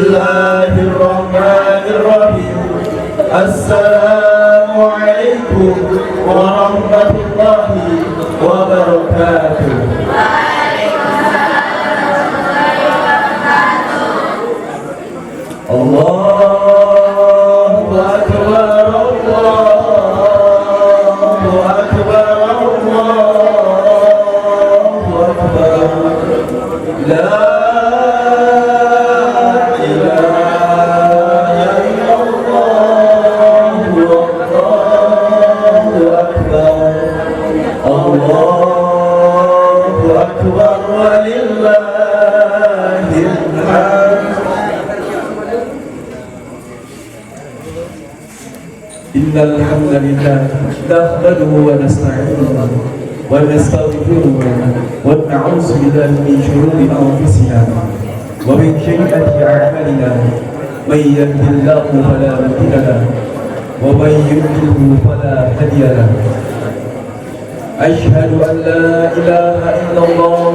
Bismillahirrahmanirrahim. Assalamualaikum warahmatullahi wabarakatuh. Allahu akbar, Allahu akbar, Allahu akbar. La Innal hamdalillah nahmaduhu wa nasta'inuhu wa nastaghfiruhu wa na'udzu billahi min shururi anfusina wa min sayyiati a'malina may yahdihillahu fala mudilla lahu wa may yudlil fala hadiya lahu. Ashhadu an la ilaha illallah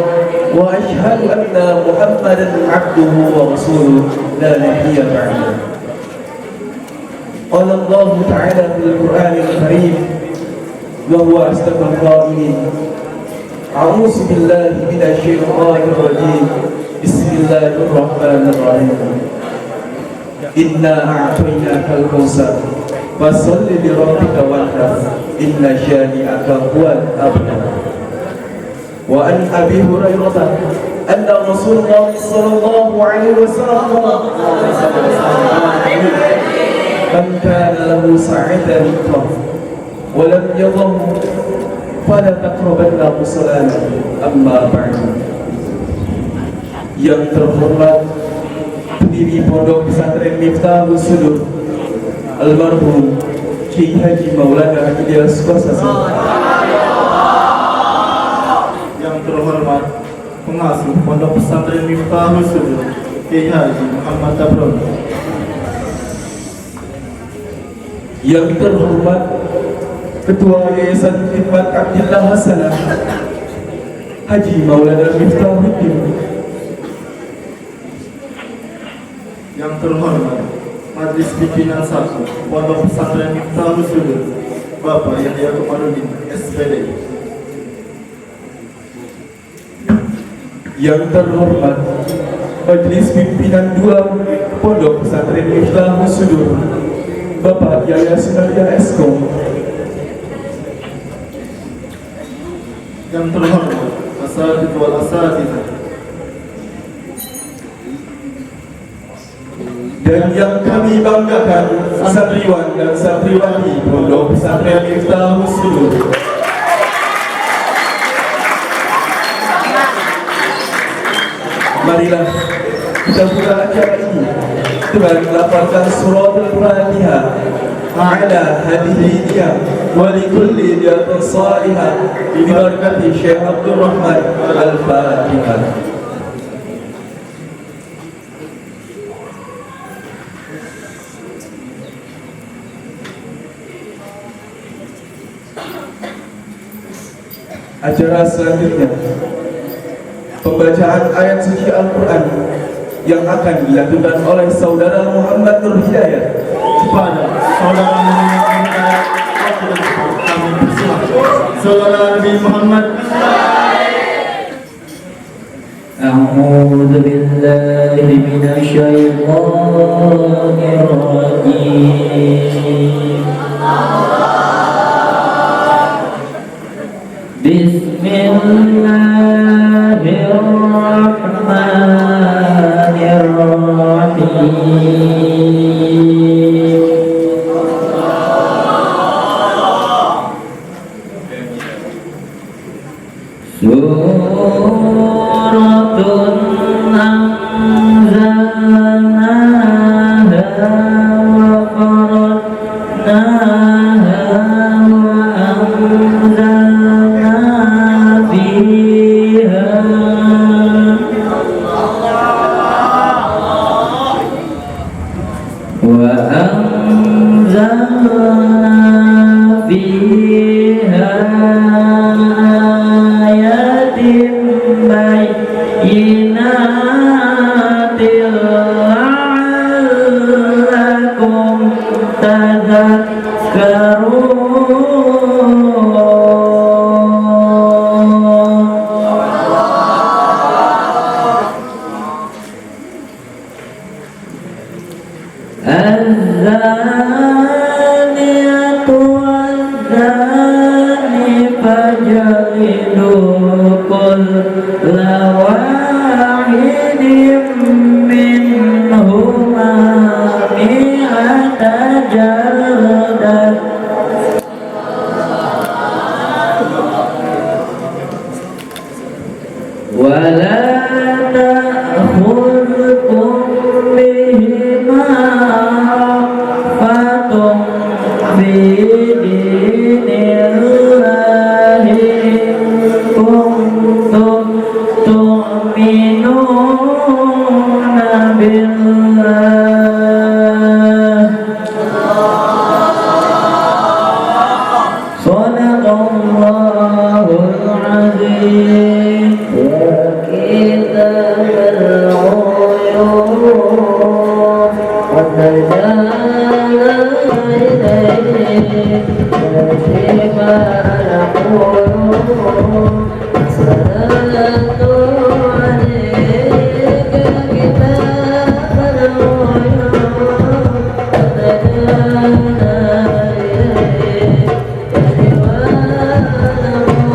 wa ashhadu anna Muhammadan 'abduhu wa rasuluhu la nabiyya ba'dahu. قال الله تعالى في القرآن الكريم وهو أصدق القائلين أعوذ بالله من الشيطان الرجيم بسم الله الرحمن الرحيم إنا أعطيناك الكوثر فصل لربك وانحر إن شانئك هو الأبتر. وعن أبي هريرة أن رسول الله صلى الله عليه وسلم من كان له ساعة رزقا ولم يضم فلا تقربن مصلانا. Amma ba'du. Yang terhormat pendiri Pondok Pesantren Miftahus Sudur almarhum Kiai Haji Maulana Ilyas Kosasi. Yang terhormat pengasuh Pondok Pesantren Miftahus Sudur Kiai Haji Muhammad Tabron. Yang terhormat Ketua Yayasan Khidmat Abdillah Hasanah Haji Maulana Miftahuddin. Yang terhormat Majelis Pimpinan 1 Pondok Pesantren Miftahus Sudur Bapak Yahya Komarudin SPD. Yang terhormat Majelis Pimpinan 2 Pondok Pesantren Miftahus Sudur Bapak Yaya Sunaria Esko. Yang terhormat Asatidz wal Asatidz. Dan yang kami banggakan santriwan dan santriwati Pondok Pesantren Miftahus Sudur. Marilah kita buka acara ini dengan melafalkan surah Al-Fatihah ala hadhihi niyah wa likulli niyatin salihah bi barakati Syekh Abdul Rahman Al-Fatihah. Acara selanjutnya pembacaan ayat suci Al-Quran yang akan dilakukan oleh Saudara Muhammad Nur Hidayat. Kepada Saudara Muhammad Nur Hidayat kami persilahkan. Saudara Nabi Muhammad. A'udzu billahi minasyaitonir rajim. Bismillahirrahmanirrahim. Suratun anzalnaha wa faradnaha wa anzalna fiha ayatin bayyinatin ولا تأخذكم بهما رأفة في دين الله إن كنتم تؤمنون بالله صدق الله العظيم يا كتاب العيون وتجاهل إليك يا شفاء القلوب صلاة عليك كتاب العيون وتجاهل إليك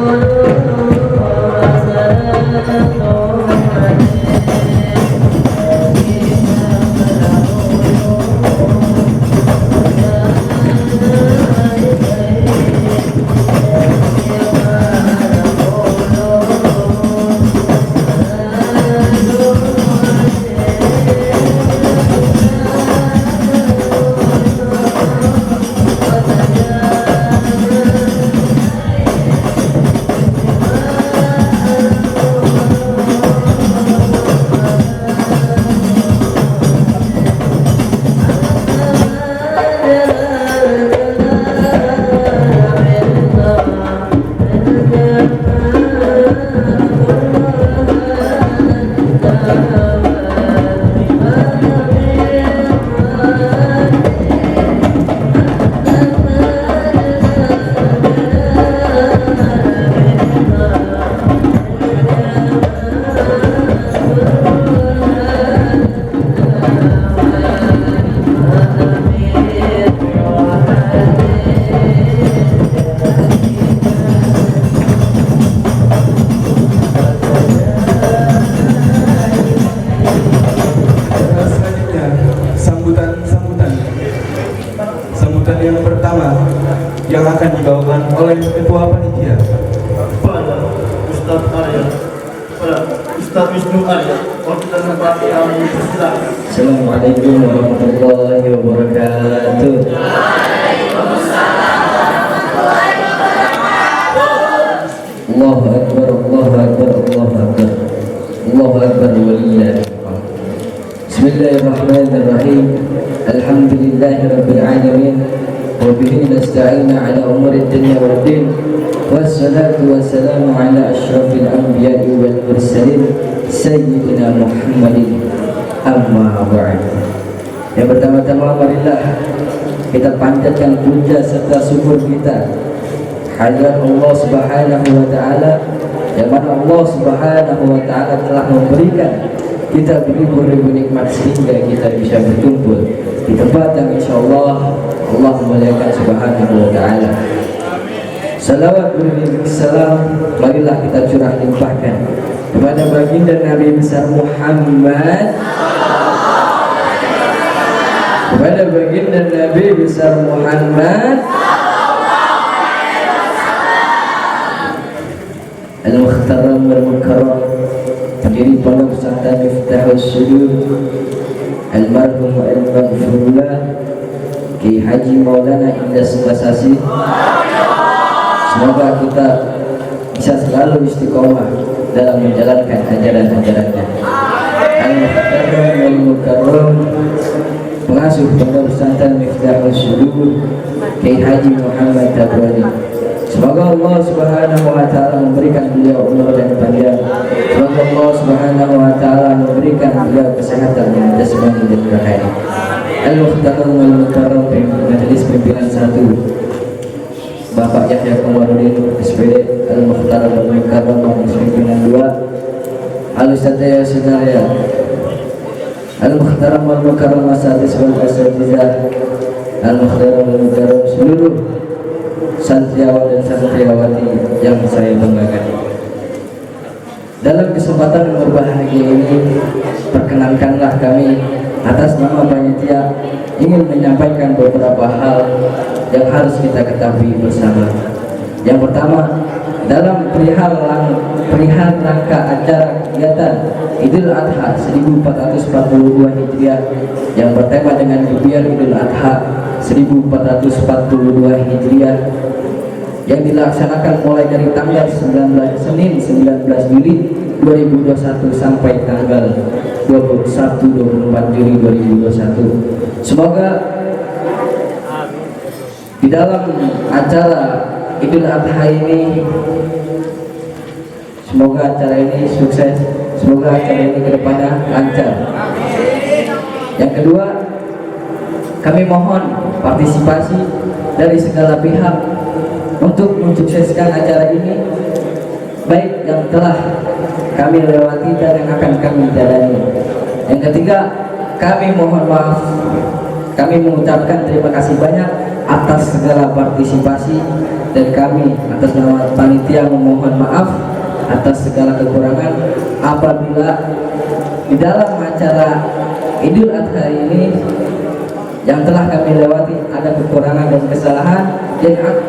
Sambutan yang pertama yang akan dibawakan oleh Ketua Panitia. Pada Ustaz Arya, pada Ustaz Wisnu Arya, wakil Bupati Amu Silakan. Assalamualaikum warahmatullahi wabarakatuh. Allahu Akbar, Allahu Akbar, Allahu Akbar, Allahu Akbar walillah. Bismillahirrahmanirrahim. Alhamdulillahi rabbil alamin. Wa bihi nasta'inu ala umuri dunya wad din. Wassalatu wassalamu ala asyrafil anbiya'i wal mursalin sayyidina Muhammadin. Amma ba'd. Yang pertama-tama marilah kita panjatkan puja serta syukur kita hadirat Allah Subhanahu wa taala, yang mana Allah Subhanahu wa taala telah memberikan kita beribu-ribu nikmat sehingga kita bisa berkumpul di tempat yang insyaallah Allah memuliakan Subhanahu wa taala. Salawat beriring salam marilah kita curah limpahkan kepada baginda Nabi besar Muhammad, kepada baginda Nabi besar Muhammad Al-Mukhtaram wal-Mukarram, pendiri Pondok Pesantren Miftahus Sudud, almarhum al-Maghfurullah Ki Haji Maulana Indas Basasi. Semoga kita bisa selalu istiqomah dalam menjalankan ajaran-ajarannya. Al-Mukhtaram wal-Mukarram, pengasuh Pondok Pesantren Miftahus Sudud Ki Haji Muhammad Tabari. Semoga Allah Subhanahu wa taala memberikan beliau umur dan panjang. Semoga Allah Subhanahu wa taala memberikan beliau kesehatan yang jasmani dan rohani. Al-Mukhtaram wal-Mukarram, majelis pimpinan 1 Bapak Yahya Komarudin SPD. Al-Mukhtaram wal-Mukarram, majelis pimpinan 2 Al-Ustaz Yasin Arya. Al-Mukhtaram wal-Mukarram Asatidz wal Asatidz. Al-Mukhtaram wal-Mukarram seluruh santriawan dan santriawati yang saya banggakan. Dalam kesempatan yang berbahagia ini, perkenankanlah kami atas nama panitia ingin menyampaikan beberapa hal yang harus kita ketahui bersama. Yang pertama, dalam perihal rangka acara kegiatan Idul Adha 1442 Hijriah yang bertema dengan Gebiar Idul Adha 1442 Hijriah yang dilaksanakan mulai dari tanggal Senin 19 Juli 2021 sampai tanggal 24 Juli 2021. Semoga di dalam acara Idul Adha ini, semoga acara ini sukses, semoga acara ini kedepannya lancar. Yang kedua, kami mohon partisipasi dari segala pihak untuk mensukseskan acara ini, baik yang telah kami lewati dan yang akan kami jalani. Yang ketiga, kami mohon maaf, kami mengucapkan terima kasih banyak atas segala partisipasi, dan kami atas nama panitia memohon maaf atas segala kekurangan apabila di dalam acara Idul Adha ini yang telah kami lewati ada kekurangan dan kesalahan,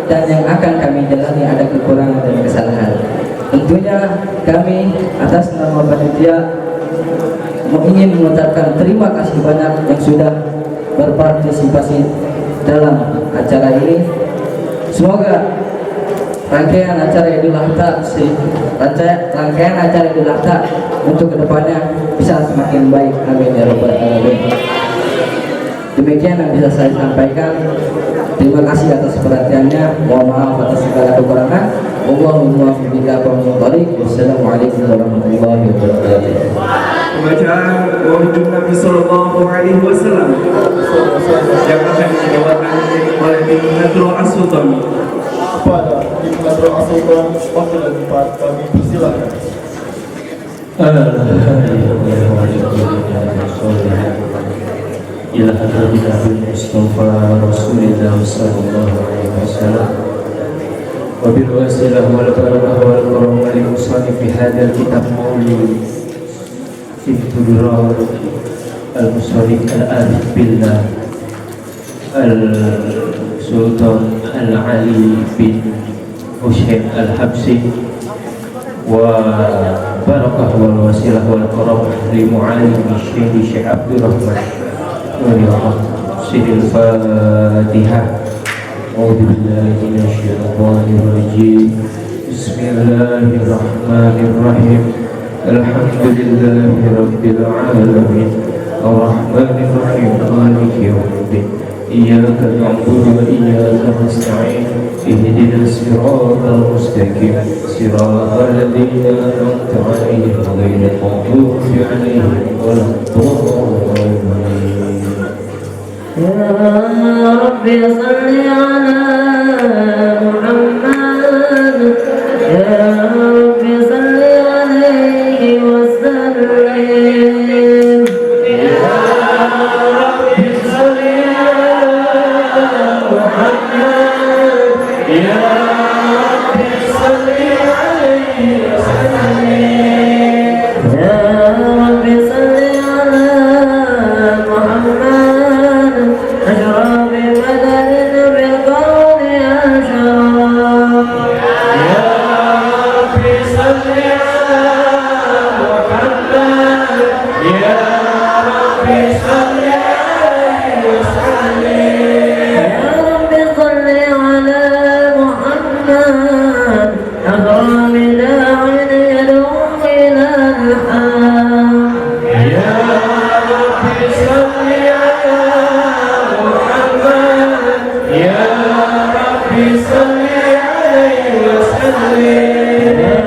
dan yang akan kami jalani ada kekurangan dan kesalahan. Tentunya kami atas nama panitia ingin mengucapkan terima kasih banyak yang sudah berpartisipasi dalam acara ini. Semoga rangkaian acara Idul Adha untuk kedepannya bisa semakin baik. Amin ya rabbal alamin. Demikian yang bisa saya sampaikan. Terima kasih atas perhatiannya. Mohon maaf atas segala kekurangan. Wassalamualaikum warahmatullahi wabarakatuh. Pembacaan Maulid Nabi Sallallahu Alaihi Wasallam yang akan dibawakan oleh Tim Nadrul As-Sultan. Kepada Tim Nadrul As-Sultan, waktu dan tempat kami persilakan. إلى حضرة النبي المصطفى رسول الله صلى الله عليه وسلم وبالوسيلة والبركة والكرم لمصنف هذا الكتاب مولد استدرار المصنف العارف بالله السلطان العلي بن حسين الحبسي وبركة والوسيلة والكرم لمعالم الشيخ عبد الرحمن سيد الفاتحة. أعوذ بالله من الشيطان الرجيم. بسم الله الرحمن الرحيم. الحمد لله رب العالمين الرحمن الرحيم مالك يوم الدين إياك نعبد وإياك نستعين اهدنا الصراط المستقيم صراط الذين أنعمت عليهم غير المغضوب عليهم ولا الضالين. يا رب صل على محمد، يا رب صل عليه وسلم، يا رب صل على محمد، يا رب صل عليه وسلم، يا رب صل على محمد أشرف بدن بالقول أشرف، يا رب صل على محمد، يا رب صل عليه وسلم، يا رب صل على محمد أكرم داع يدعو إلى الحق، يا رب صل على محمد، يا رب صل عليه وسلم، يا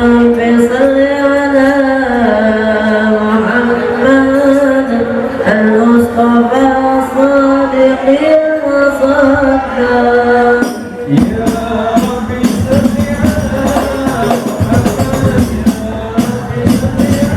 رب صل على محمد المصطفى الصادق المصدق، يا رب صل على محمد، يا رب صل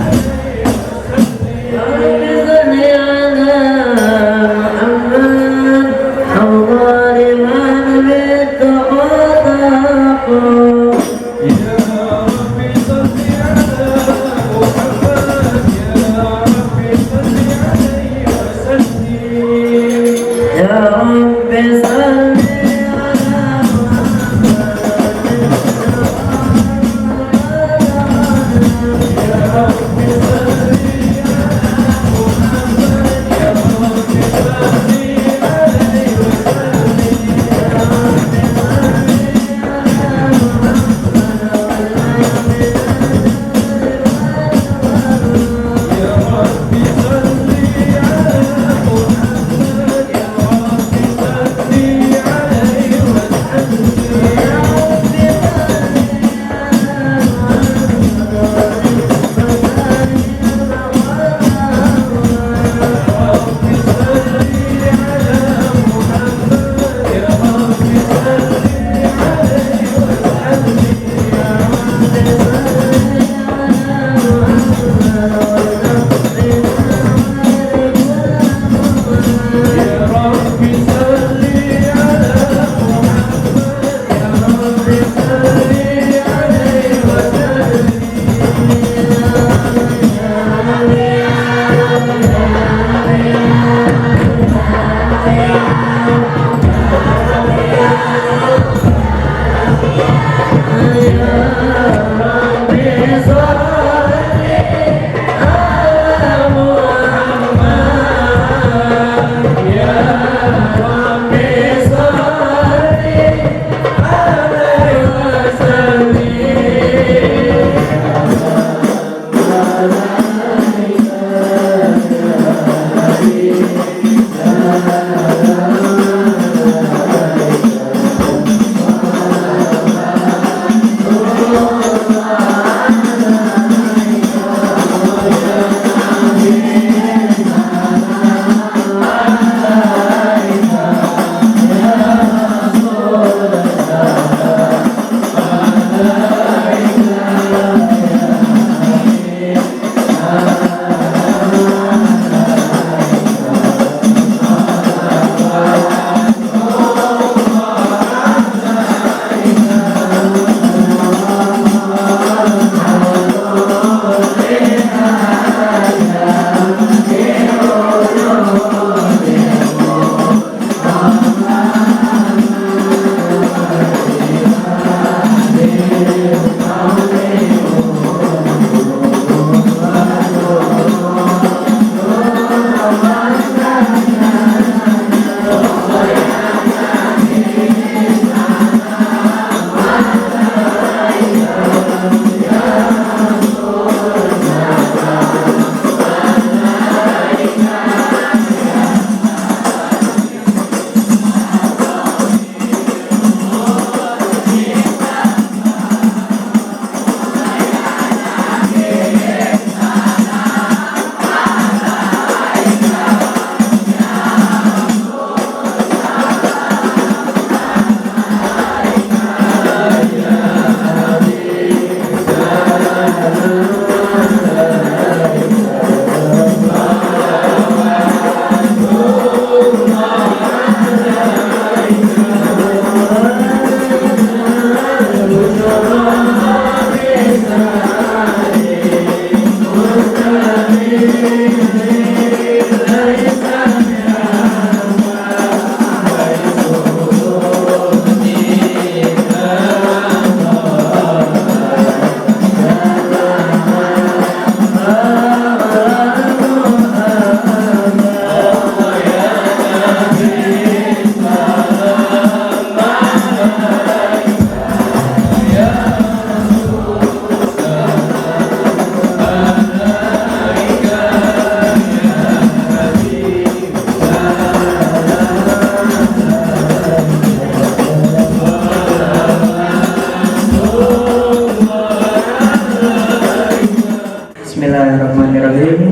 Bismillahirrahmanirrahim.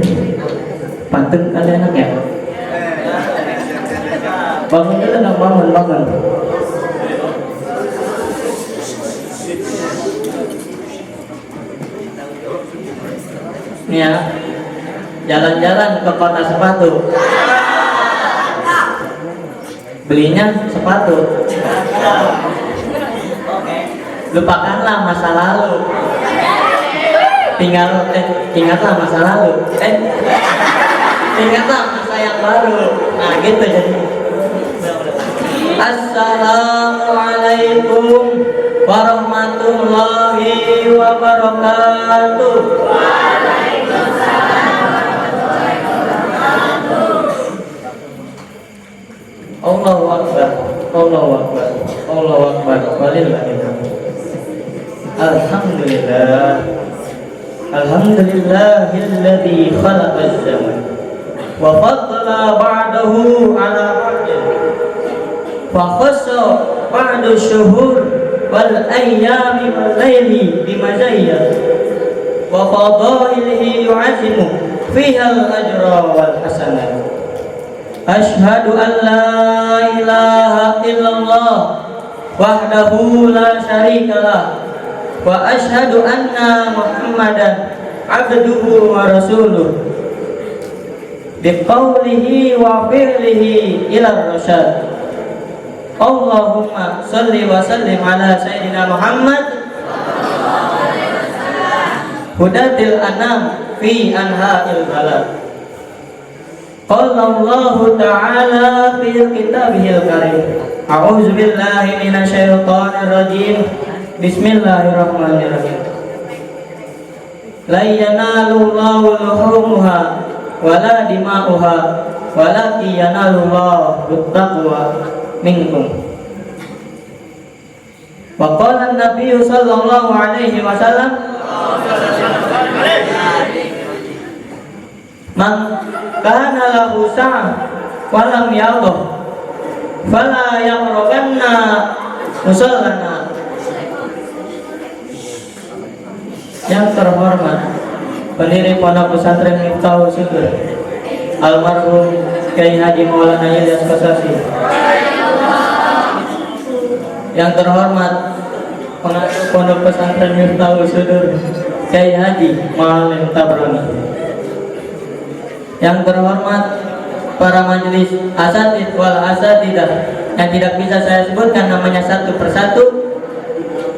Pantun kalian enak ya? Bangun dulu dong, bangun. Nih ya, jalan-jalan ke kota sepatu. Belinya sepatu. Lupakanlah masa lalu. Ingatlah masa lalu. Ingatlah masa yang baru. Nah gitu jadi. Assalamualaikum warahmatullahi wabarakatuh. Allahu Akbar, Allahu Akbar, Allahu Akbar, walillahil hamd. Alhamdulillah, alhamdulillahilladzi khalaqaz zaman wa faddala ba'dahu ala ba'din fa khassa ba'du syuhur wal ayyami wal laili bimazayya wa fadailihi yu'azimu fiha al ajra wal hasanat. Ashhadu an la ilaha illallah wahdahu la syarikalah wa ashhadu anna Muhammadan abduhu wa rasuluh biqaulihi wa fi'lihi ila rasyad. Allahumma salli wa sallim ala sayyidina Muhammad hudatil anam fi anha'il balad. Qala Allah Ta'ala fi kitabihil karim. A'udzu billahi minasyaitonir rajim. Bismillahirrahmanirrahim. La yanalullahu luhumuha wala dima'uha walakin yanalullahu taqwa minkum. Wa qala an-nabiy sallallahu alaihi wasallam man kana lahu sa'ah wa lam yadh fala yaqrabanna musallana. Yang terhormat pendiri Pondok Pesantren Miftahul Syukur almarhum Kyai Haji Maulana Ilyas Kosasi. Yang terhormat pengasuh Pondok Pesantren Miftahul Syukur Kyai Haji Ma'alim Tabrani. Yang terhormat para majelis asatid wal asatidah yang tidak bisa saya sebutkan namanya satu persatu,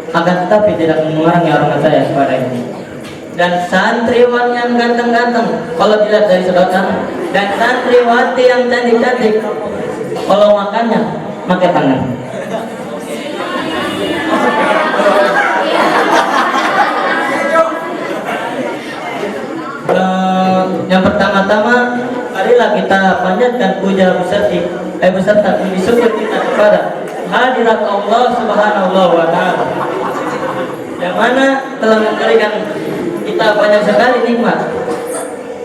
akan tetapi tidak mengurangi hormat saya kepada ini. Dan santriwan yang ganteng-ganteng kalau dilihat dari sedotan, dan santriwati yang cantik-cantik kalau makannya pakai tangan. Yang pertama-tama, marilah kita panjatkan puja beserta puji syukur kita kepada hadirat Allah Subhanahu wa Ta'ala, yang mana telah memberikan kita banyak sekali nikmat.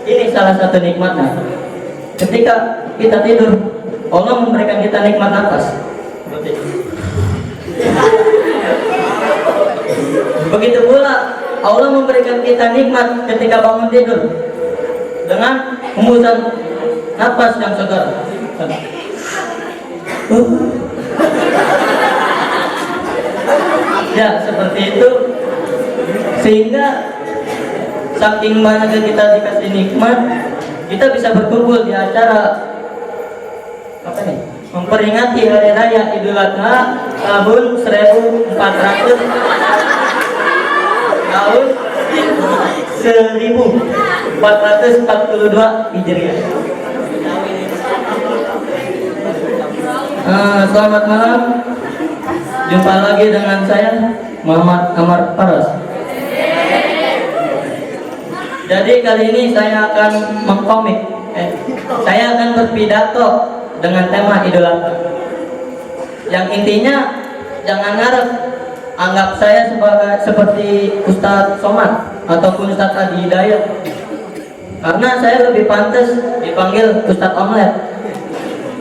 Ini salah satu nikmatnya. Ketika kita tidur, Allah memberikan kita nikmat nafas. Begitu pula Allah memberikan kita nikmat ketika bangun tidur dengan hembusan nafas yang segar. Ya, seperti itu. Sehingga saking banyaknya kita dikasih nikmat, kita bisa berkumpul di acara apa nih? Memperingati hari raya Idul Adha tahun 1442 Hijriah. Selamat malam. Jumpa lagi dengan saya Muhammad Amar Paras. Jadi kali ini saya akan saya akan berpidato dengan tema Idul Adha. Yang intinya jangan ngarep, anggap saya seperti Ustadz Somad ataupun Ustadz Adi Hidayat, karena saya lebih pantas dipanggil Ustadz Omlet,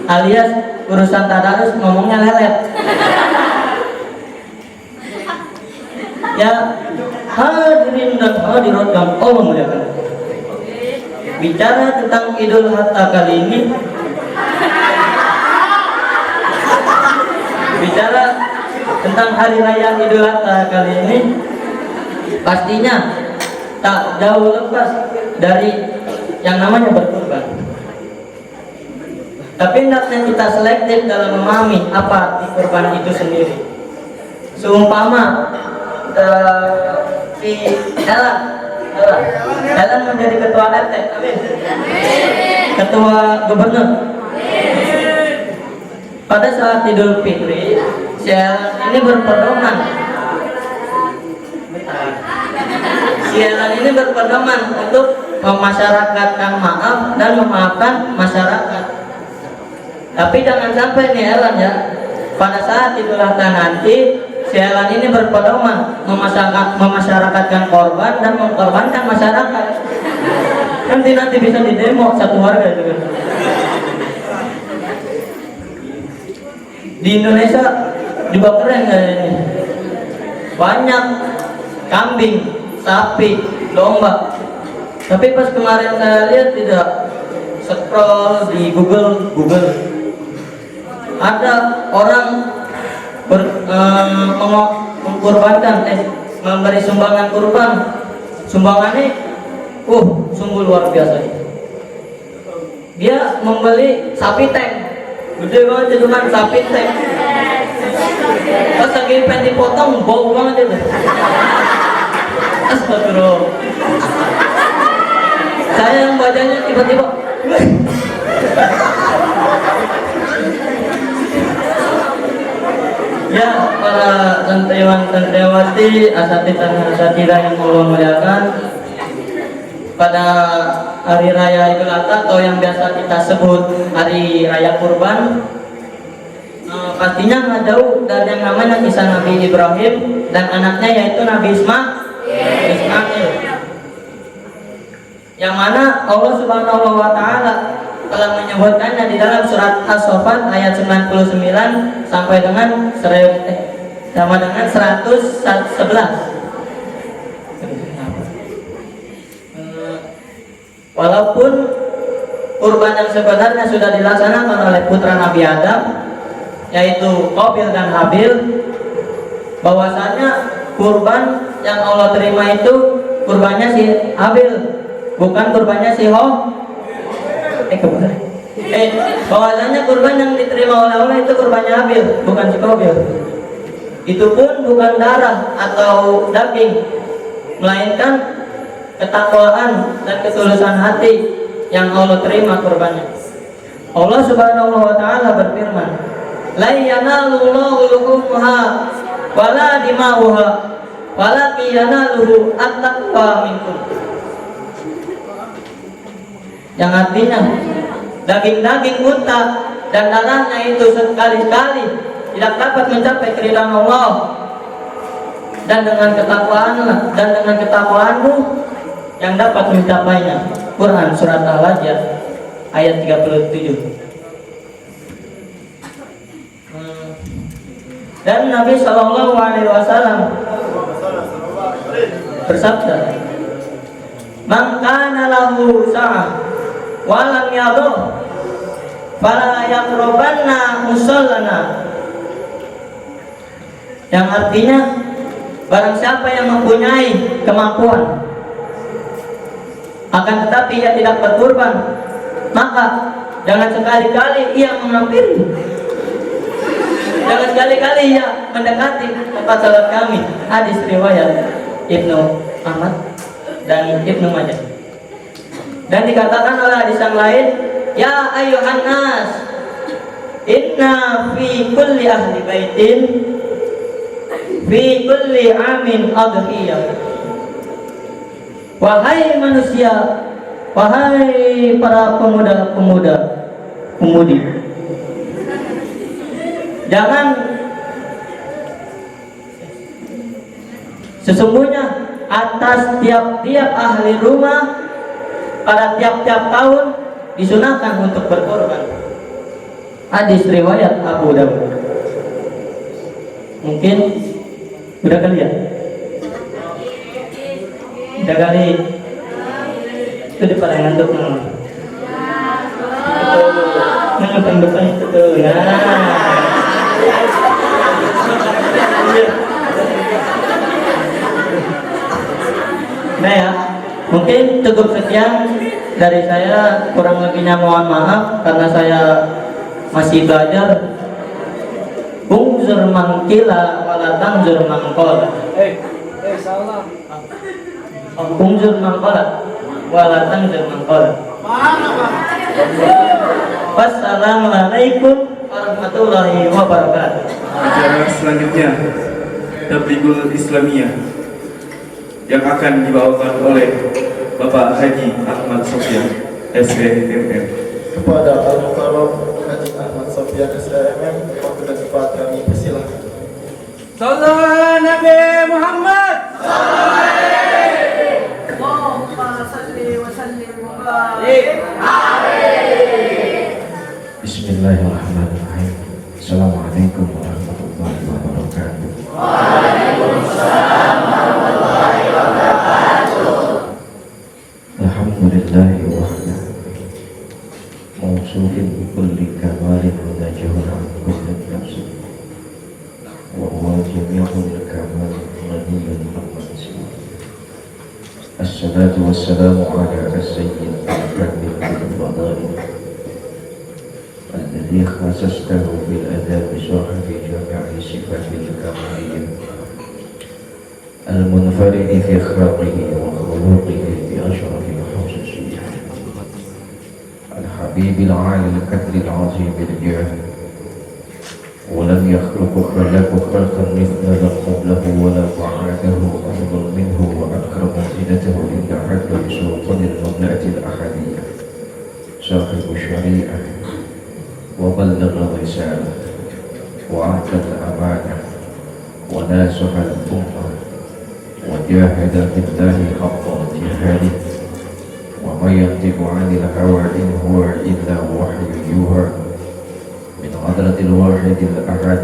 alias urusan tadarus ngomongnya lelet. Ya, hadirin dan hadirat yang Allah muliakan, bicara tentang Idul Adha kali ini, bicara tentang hari raya Idul Adha kali ini, pastinya tak jauh lepas dari yang namanya berkurban. Tapi hendaknya kita selektif dalam memahami apa arti kurban itu sendiri. Seumpama si Ellen menjadi ketua RT, amin. Ketua gubernur. Pada saat Idul Fitri, si Ellen ini berpedoman. Si Ellen ini berpedoman untuk memasyarakatkan maaf dan memaafkan masyarakat. Tapi jangan sampai nih Ellen ya, pada saat Idul Adha nanti si Ellen ini berpedoman memasyarakatkan korban dan mengkorbankan masyarakat. Nanti bisa didemo satu warga itu kan. Di Indonesia juga keren kayak ini. Banyak kambing, sapi, domba. Tapi pas kemarin saya lihat tidak scroll di Google, ada orang mengkorbankan, memberi sumbangan kurban. Sumbangannya, sungguh luar biasa. Dia membeli sapi tank, gede banget itu kan sapi tank. Pas lagi pengen dipotong, bau banget itu. Astagfirullah. Saya yang bacanya tiba-tiba. Ya, para santriwan-santriwati, asatidz dan asatidzah yang Allah muliakan, pada hari raya Idul Adha atau yang biasa kita sebut hari raya kurban, pastinya nggak jauh dari yang namanya kisah Nabi Ibrahim dan anaknya yaitu Nabi Ismail. Yang mana Allah Subhanahu wa Ta'ala telah menyebutkannya di dalam surat As-Saffat ayat 99 sampai dengan 111. Walaupun kurban yang sebenarnya sudah dilaksanakan oleh putra Nabi Adam, yaitu Qabil dan Habil, bahwasanya kurban yang Allah terima itu kurbannya si Habil, bukan kurbannya si bahwasanya kurban yang diterima oleh Allah itu kurbannya Habil, bukan si Qabil. Itu pun bukan darah atau daging, melainkan ketakwaan dan ketulusan hati yang Allah terima kurbannya. Allah Subhanahu wa Ta'ala berfirman, la yanalullahu luhumha wala dima'uha walakin yanaluhu at-taqwa minkum. Yang artinya daging-daging unta dan darahnya itu sekali-kali tidak dapat mencapai keridhaan Allah, dan dengan ketakwaanmu yang dapat mencapainya. Quran surat Al-Hajj ayat 37. Dan Nabi Shallallahu Alaihi Wasallam bersabda, "Man kana lahu sa'ah wa lam yadh fala yaqrabanna musallana." Yang artinya, barang siapa yang mempunyai kemampuan akan tetapi ia tidak berkurban, maka jangan sekali-kali ia menghampiri, jangan sekali-kali ia mendekati tempat salat kami. Hadis riwayat Ibnu Ahmad dan Ibnu Majah. Dan dikatakan oleh hadis yang lain, ya ayyuhan nas, inna fi kulli ahli baitin fi kulli amin adhiyah. Wahai manusia, wahai para pemudi, jangan, sesungguhnya atas tiap-tiap ahli rumah pada tiap-tiap tahun disunahkan untuk berkorban. Hadis riwayat Abu Dawud. Mungkin udah kali ya? Udah kali. itu di pada ngantuk nah. Nah, depan itu tuh. Nah ya, mungkin cukup sekian dari saya, kurang lebihnya mohon maaf karena saya masih belajar. Bungzur mangkila walatan zur mangkol. Salah. Bungzur mangkola walatan zur mangkol. Wassalamualaikum warahmatullahi wabarakatuh. Acara selanjutnya Tablighul Islamiyah yang akan dibawakan oleh Bapak Haji Ahmad Sofyan SBMM. Kepada Al-Mukarram Haji Ahmad Sofyan SBMM, waktu dan tempat kami persilahkan. Sallallahu Nabi Muhammad. Bismillahirrahmanirrahim. Assalamualaikum warahmatullahi wabarakatuh. Alhamdulillahi wahda mawsufin bi kulli kamalin munajjahun an kulli nafsin wa huwa jami'ul kamal ghaniyyun amman siwa. Assalatu wassalamu ala as-sayyid al-kamil bil-fadail alladhi khasastahu bil-adab sahibi jami'i sifatil kamaliyah المنفرد في خلقه وخلقه بأشرف الخصوصية الحبيب العالي القدر العظيم الجاه ولم يخلق خلقا مثله قبله ولا بعده أفضل منه وأكرم زينته عند حد سلطان المملكة الأحدية صاحب الشريعة وبلغ الرسالة وأعطى الأمانة وناصح الأمة وجاهد في الله حق جهاده وما ينطق عن الهوى إن هو إلا وحي يوحى من حضرة الواحد الأحد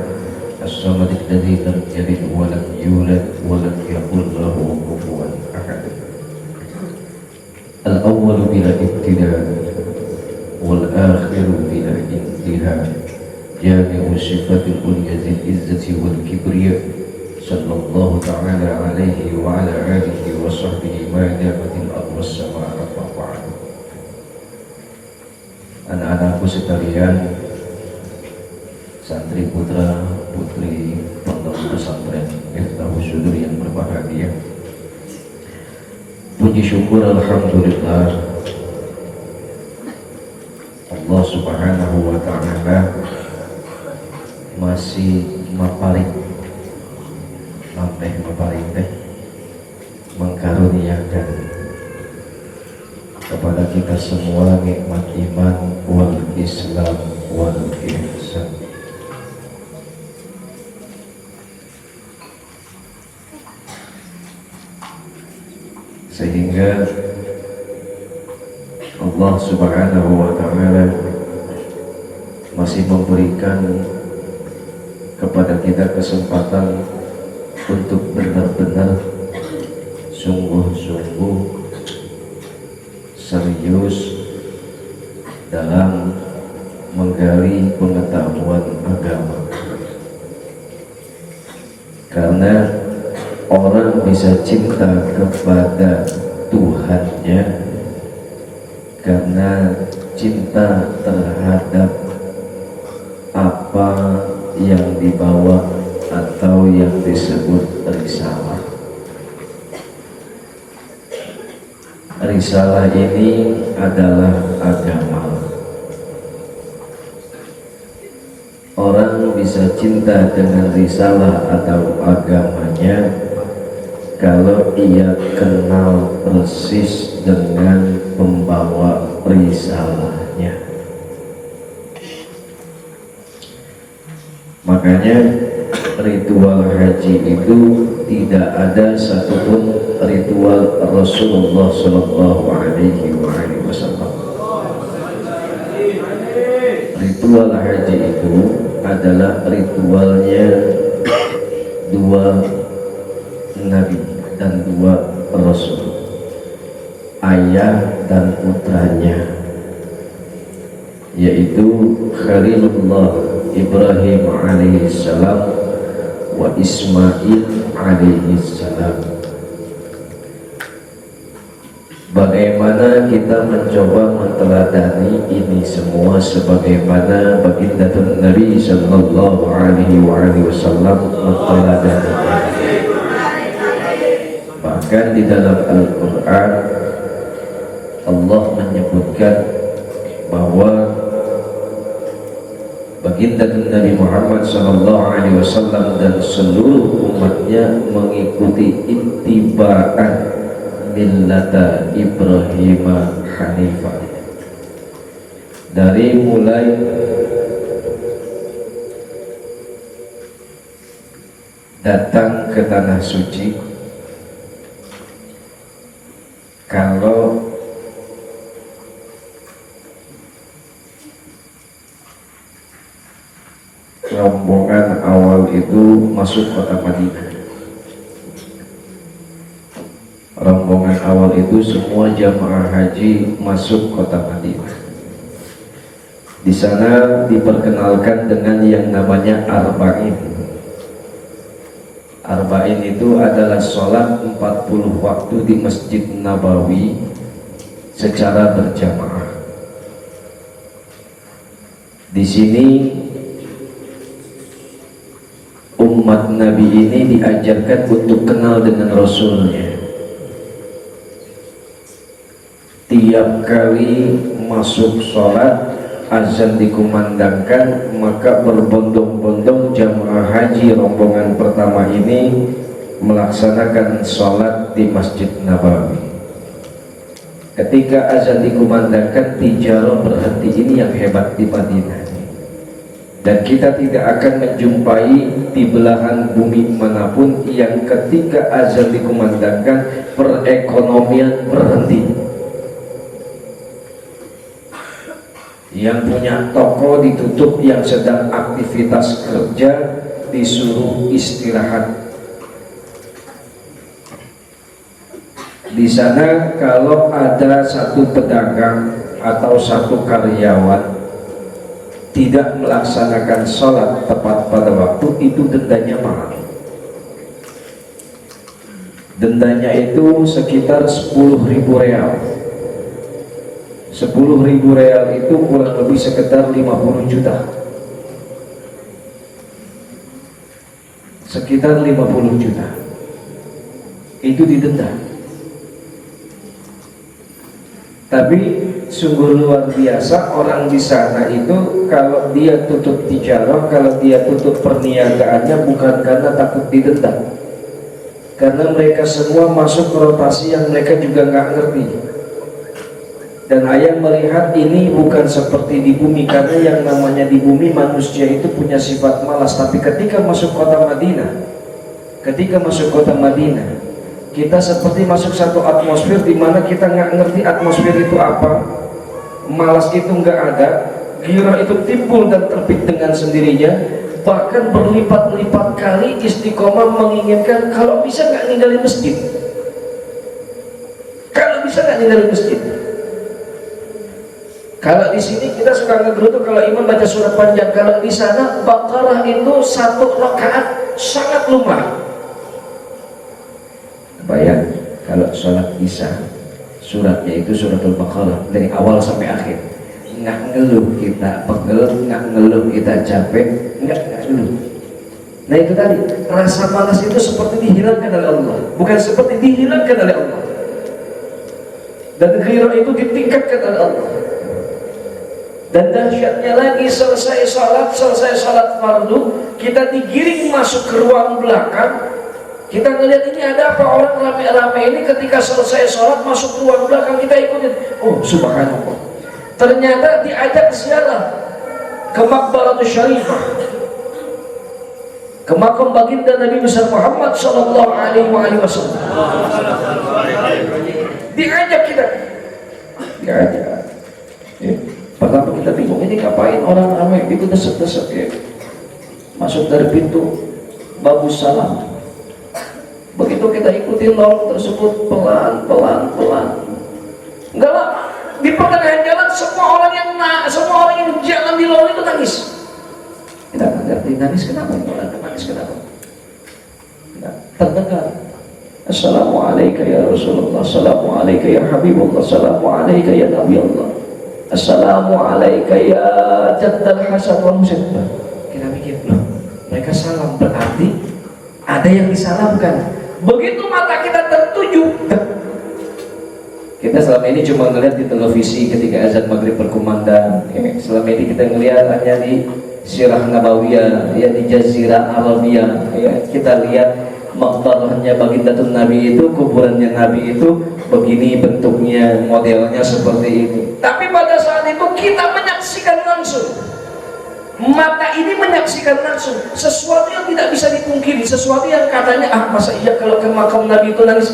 الصمد الذي لم يلد ولم يولد ولم يكن له كفوا أحد الأول بلا ابتداء والآخر بلا انتهاء جامع الصفات العليا ذي العزة والكبرياء صلى الله تعالى عليه وعلى آله وصحبه ما دامت الأرض والسماء أما بعد. Anak-anakku sekalian, santri putra putri pondok pesantren Miftahus Sudur yang berbahagia, puji syukur alhamdulillah Allah subhanahu wa ta'ala masih maparing sampai meparintah mengkaruniakan kepada kita semua nikmat iman wal Islam wal ihsan. Sehingga Allah subhanahu wa ta'ala masih memberikan kepada kita kesempatan untuk benar-benar sungguh-sungguh serius dalam menggali pengetahuan agama, karena orang bisa cinta kepada Tuhannya karena cinta terhadap apa yang dibawa atau yang disebut risalah. Risalah ini adalah agama. Orang bisa cinta dengan risalah atau agamanya kalau ia kenal persis dengan pembawa risalahnya. Makanya ritual haji itu tidak ada satupun ritual Rasulullah Shallallahu Alaihi Wasallam. Ritual haji itu adalah ritualnya dua nabi dan dua rasul, ayah dan putranya, yaitu Khalilullah Ibrahim alaihissalam wa Ismail alaihissalam. Bagaimana kita mencoba menteladani ini semua sebagaimana baginda Nabi sallallahu alaihi wasallam menteladani. Bahkan di dalam Al-Quran Allah menyebutkan bahwa baginda Nabi Muhammad sallallahu alaihi wasallam dan seluruh umatnya mengikuti ittiba'an millata Ibrahim Hanifah, dari mulai datang ke tanah suci. Kalau rombongan awal itu masuk kota Madinah, rombongan awal itu semua jamaah haji masuk kota Madinah. Di sana diperkenalkan dengan yang namanya arba'in. Arba'in itu adalah sholat 40 waktu di Masjid Nabawi secara berjamaah. Di sini umat Nabi ini diajarkan untuk kenal dengan Rasulnya. Tiap kali masuk sholat, azan dikumandangkan, maka berbondong-bondong jamaah haji rombongan pertama ini melaksanakan sholat di Masjid Nabawi. Ketika azan dikumandangkan, tijarah berhenti. Ini yang hebat di Madinah. Dan kita tidak akan menjumpai di belahan bumi manapun yang ketika azan dikumandangkan perekonomian berhenti. Yang punya toko ditutup, yang sedang aktivitas kerja disuruh istirahat. Di sana kalau ada satu pedagang atau satu karyawan tidak melaksanakan sholat tepat pada waktu, itu dendanya mahal. Dendanya itu sekitar 10.000 real. 10.000 real itu kurang lebih sekitar 50 juta. Sekitar 50 juta. Itu didenda. Tapi sungguh luar biasa orang di sana itu, kalau dia tutup tijarah, kalau dia tutup perniagaannya bukan karena takut didenda, karena mereka semua masuk ke rotasi yang mereka juga nggak ngerti. Dan ayah melihat ini bukan seperti di bumi, karena yang namanya di bumi manusia itu punya sifat malas. Tapi ketika masuk kota Madinah, kita seperti masuk satu atmosfer di mana kita nggak ngerti atmosfer itu apa. Malas itu nggak ada, gairah itu timbul dan terbit dengan sendirinya. Bahkan berlipat-lipat kali istiqomah menginginkan kalau bisa nggak ninggalin masjid. Kalau di sini kita suka ngegerutu kalau imam baca surat panjang, kalau di sana Baqarah itu satu rakaat sangat lumrah. Bayang kalau sholat isya suratnya itu suratul Baqarah dari awal sampai akhir, nggak ngeluh kita pegel, nggak ngeluh kita capek, nggak ngeluh. Nah itu tadi, rasa malas itu seperti dihilangkan oleh Allah, bukan seperti dihilangkan oleh Allah. Dan gairah itu ditingkatkan oleh Allah. Dan dahsyatnya lagi, selesai sholat fardu, kita digiring masuk ke ruang belakang. Kita ngelihat ini ada apa, orang rame-rame ini ketika selesai sholat masuk ke ruang belakang, kita ikutin. Oh subhanallah, ternyata diajak ziarah ke Maqbaratus Syarifah, ke makam baginda Nabi besar Muhammad sallallahu alaihi wasallam. Diajak kita, pertama kita bingung, ini ngapain orang ramai itu desek-desek ya. Masuk dari pintu bagus salam. Begitu kita ikuti lorong tersebut pelan. Enggak lama tadi nangis kenapa? Nangis kenapa? Nah, terdengar Assalamualaikum ya Rasulullah, Assalamualaikum ya Habibullah, Assalamualaikum ya Nabi Allah, Assalamualaikum ya Jaddal Hasan wal Husain. Kita mikir, loh, mereka salam berarti ada yang disalamkan. Begitu mata kita tertuju, kita selama ini cuma ngeliat di televisi ketika azan maghrib berkumandang. Selama ini kita ngeliat hanya di Sirah Nabawiyah, ya di Jazirah Arabiyah, ya kita lihat makbarahnya bagindatun Nabi itu, kuburannya Nabi itu begini bentuknya, modelnya seperti ini. Tapi pada saat itu kita menyaksikan langsung, mata ini menyaksikan langsung sesuatu yang tidak bisa dipungkiri, sesuatu yang katanya masa iya kalau ke makam Nabi itu nangis.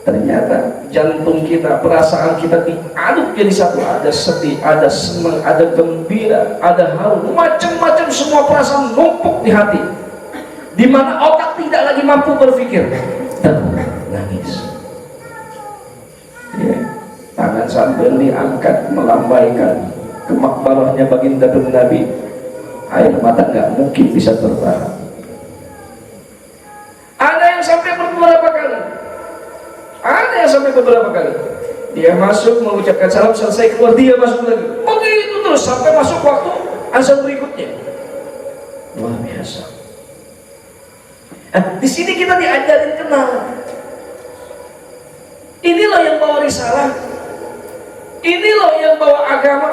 Ternyata jantung kita, perasaan kita diaduk jadi satu, ada sedih, ada senang, ada gembira, ada haru, macam-macam semua perasaan numpuk di hati, di mana otak tidak lagi mampu berpikir dan nangis. Ya, tangan sambil diangkat melambaikan ke makbarahnya baginda Nabi, air mata nggak mungkin bisa tertahan. Ada yang sampai beberapa kali, ada yang sampai beberapa kali dia masuk mengucapkan salam, selesai keluar dia masuk lagi, begitu terus sampai masuk waktu azan berikutnya. Luar biasa. Di sini kita diajarin kenal. Ini loh yang bawa risalah, ini loh yang bawa agama,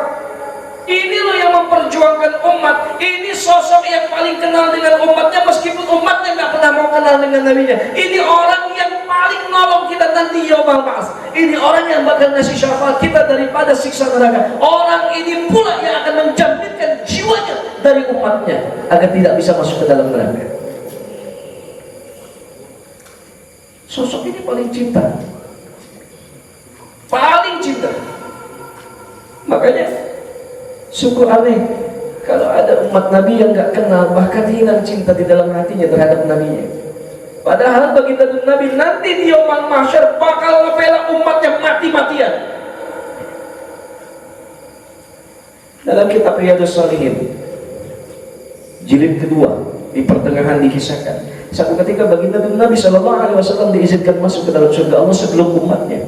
ini loh yang memperjuangkan umat. Ini sosok yang paling kenal dengan umatnya, meskipun umatnya nggak pernah mau kenal dengan nabinya. Ini orang yang paling nolong kita nanti yaumul ba'ats. Ini orang yang bakal ngasih syafaat kita daripada siksa neraka. Orang ini pula yang akan menjaminkan jiwanya dari umatnya agar tidak bisa masuk ke dalam neraka. Sosok ini paling cinta, paling cinta. Makanya sungguh aneh kalau ada umat Nabi yang nggak kenal, bahkan hilang cinta di dalam hatinya terhadap Nabinya. Padahal baginda Nabi nanti di yaumul mahsyar bakal ngebela umatnya mati-matian. Dalam kitab Riyadhus Shalihin jilid kedua di pertengahan dikisahkan, satu ketika baginda Nabi SAW diizinkan masuk ke dalam surga Allah sebelum umatnya.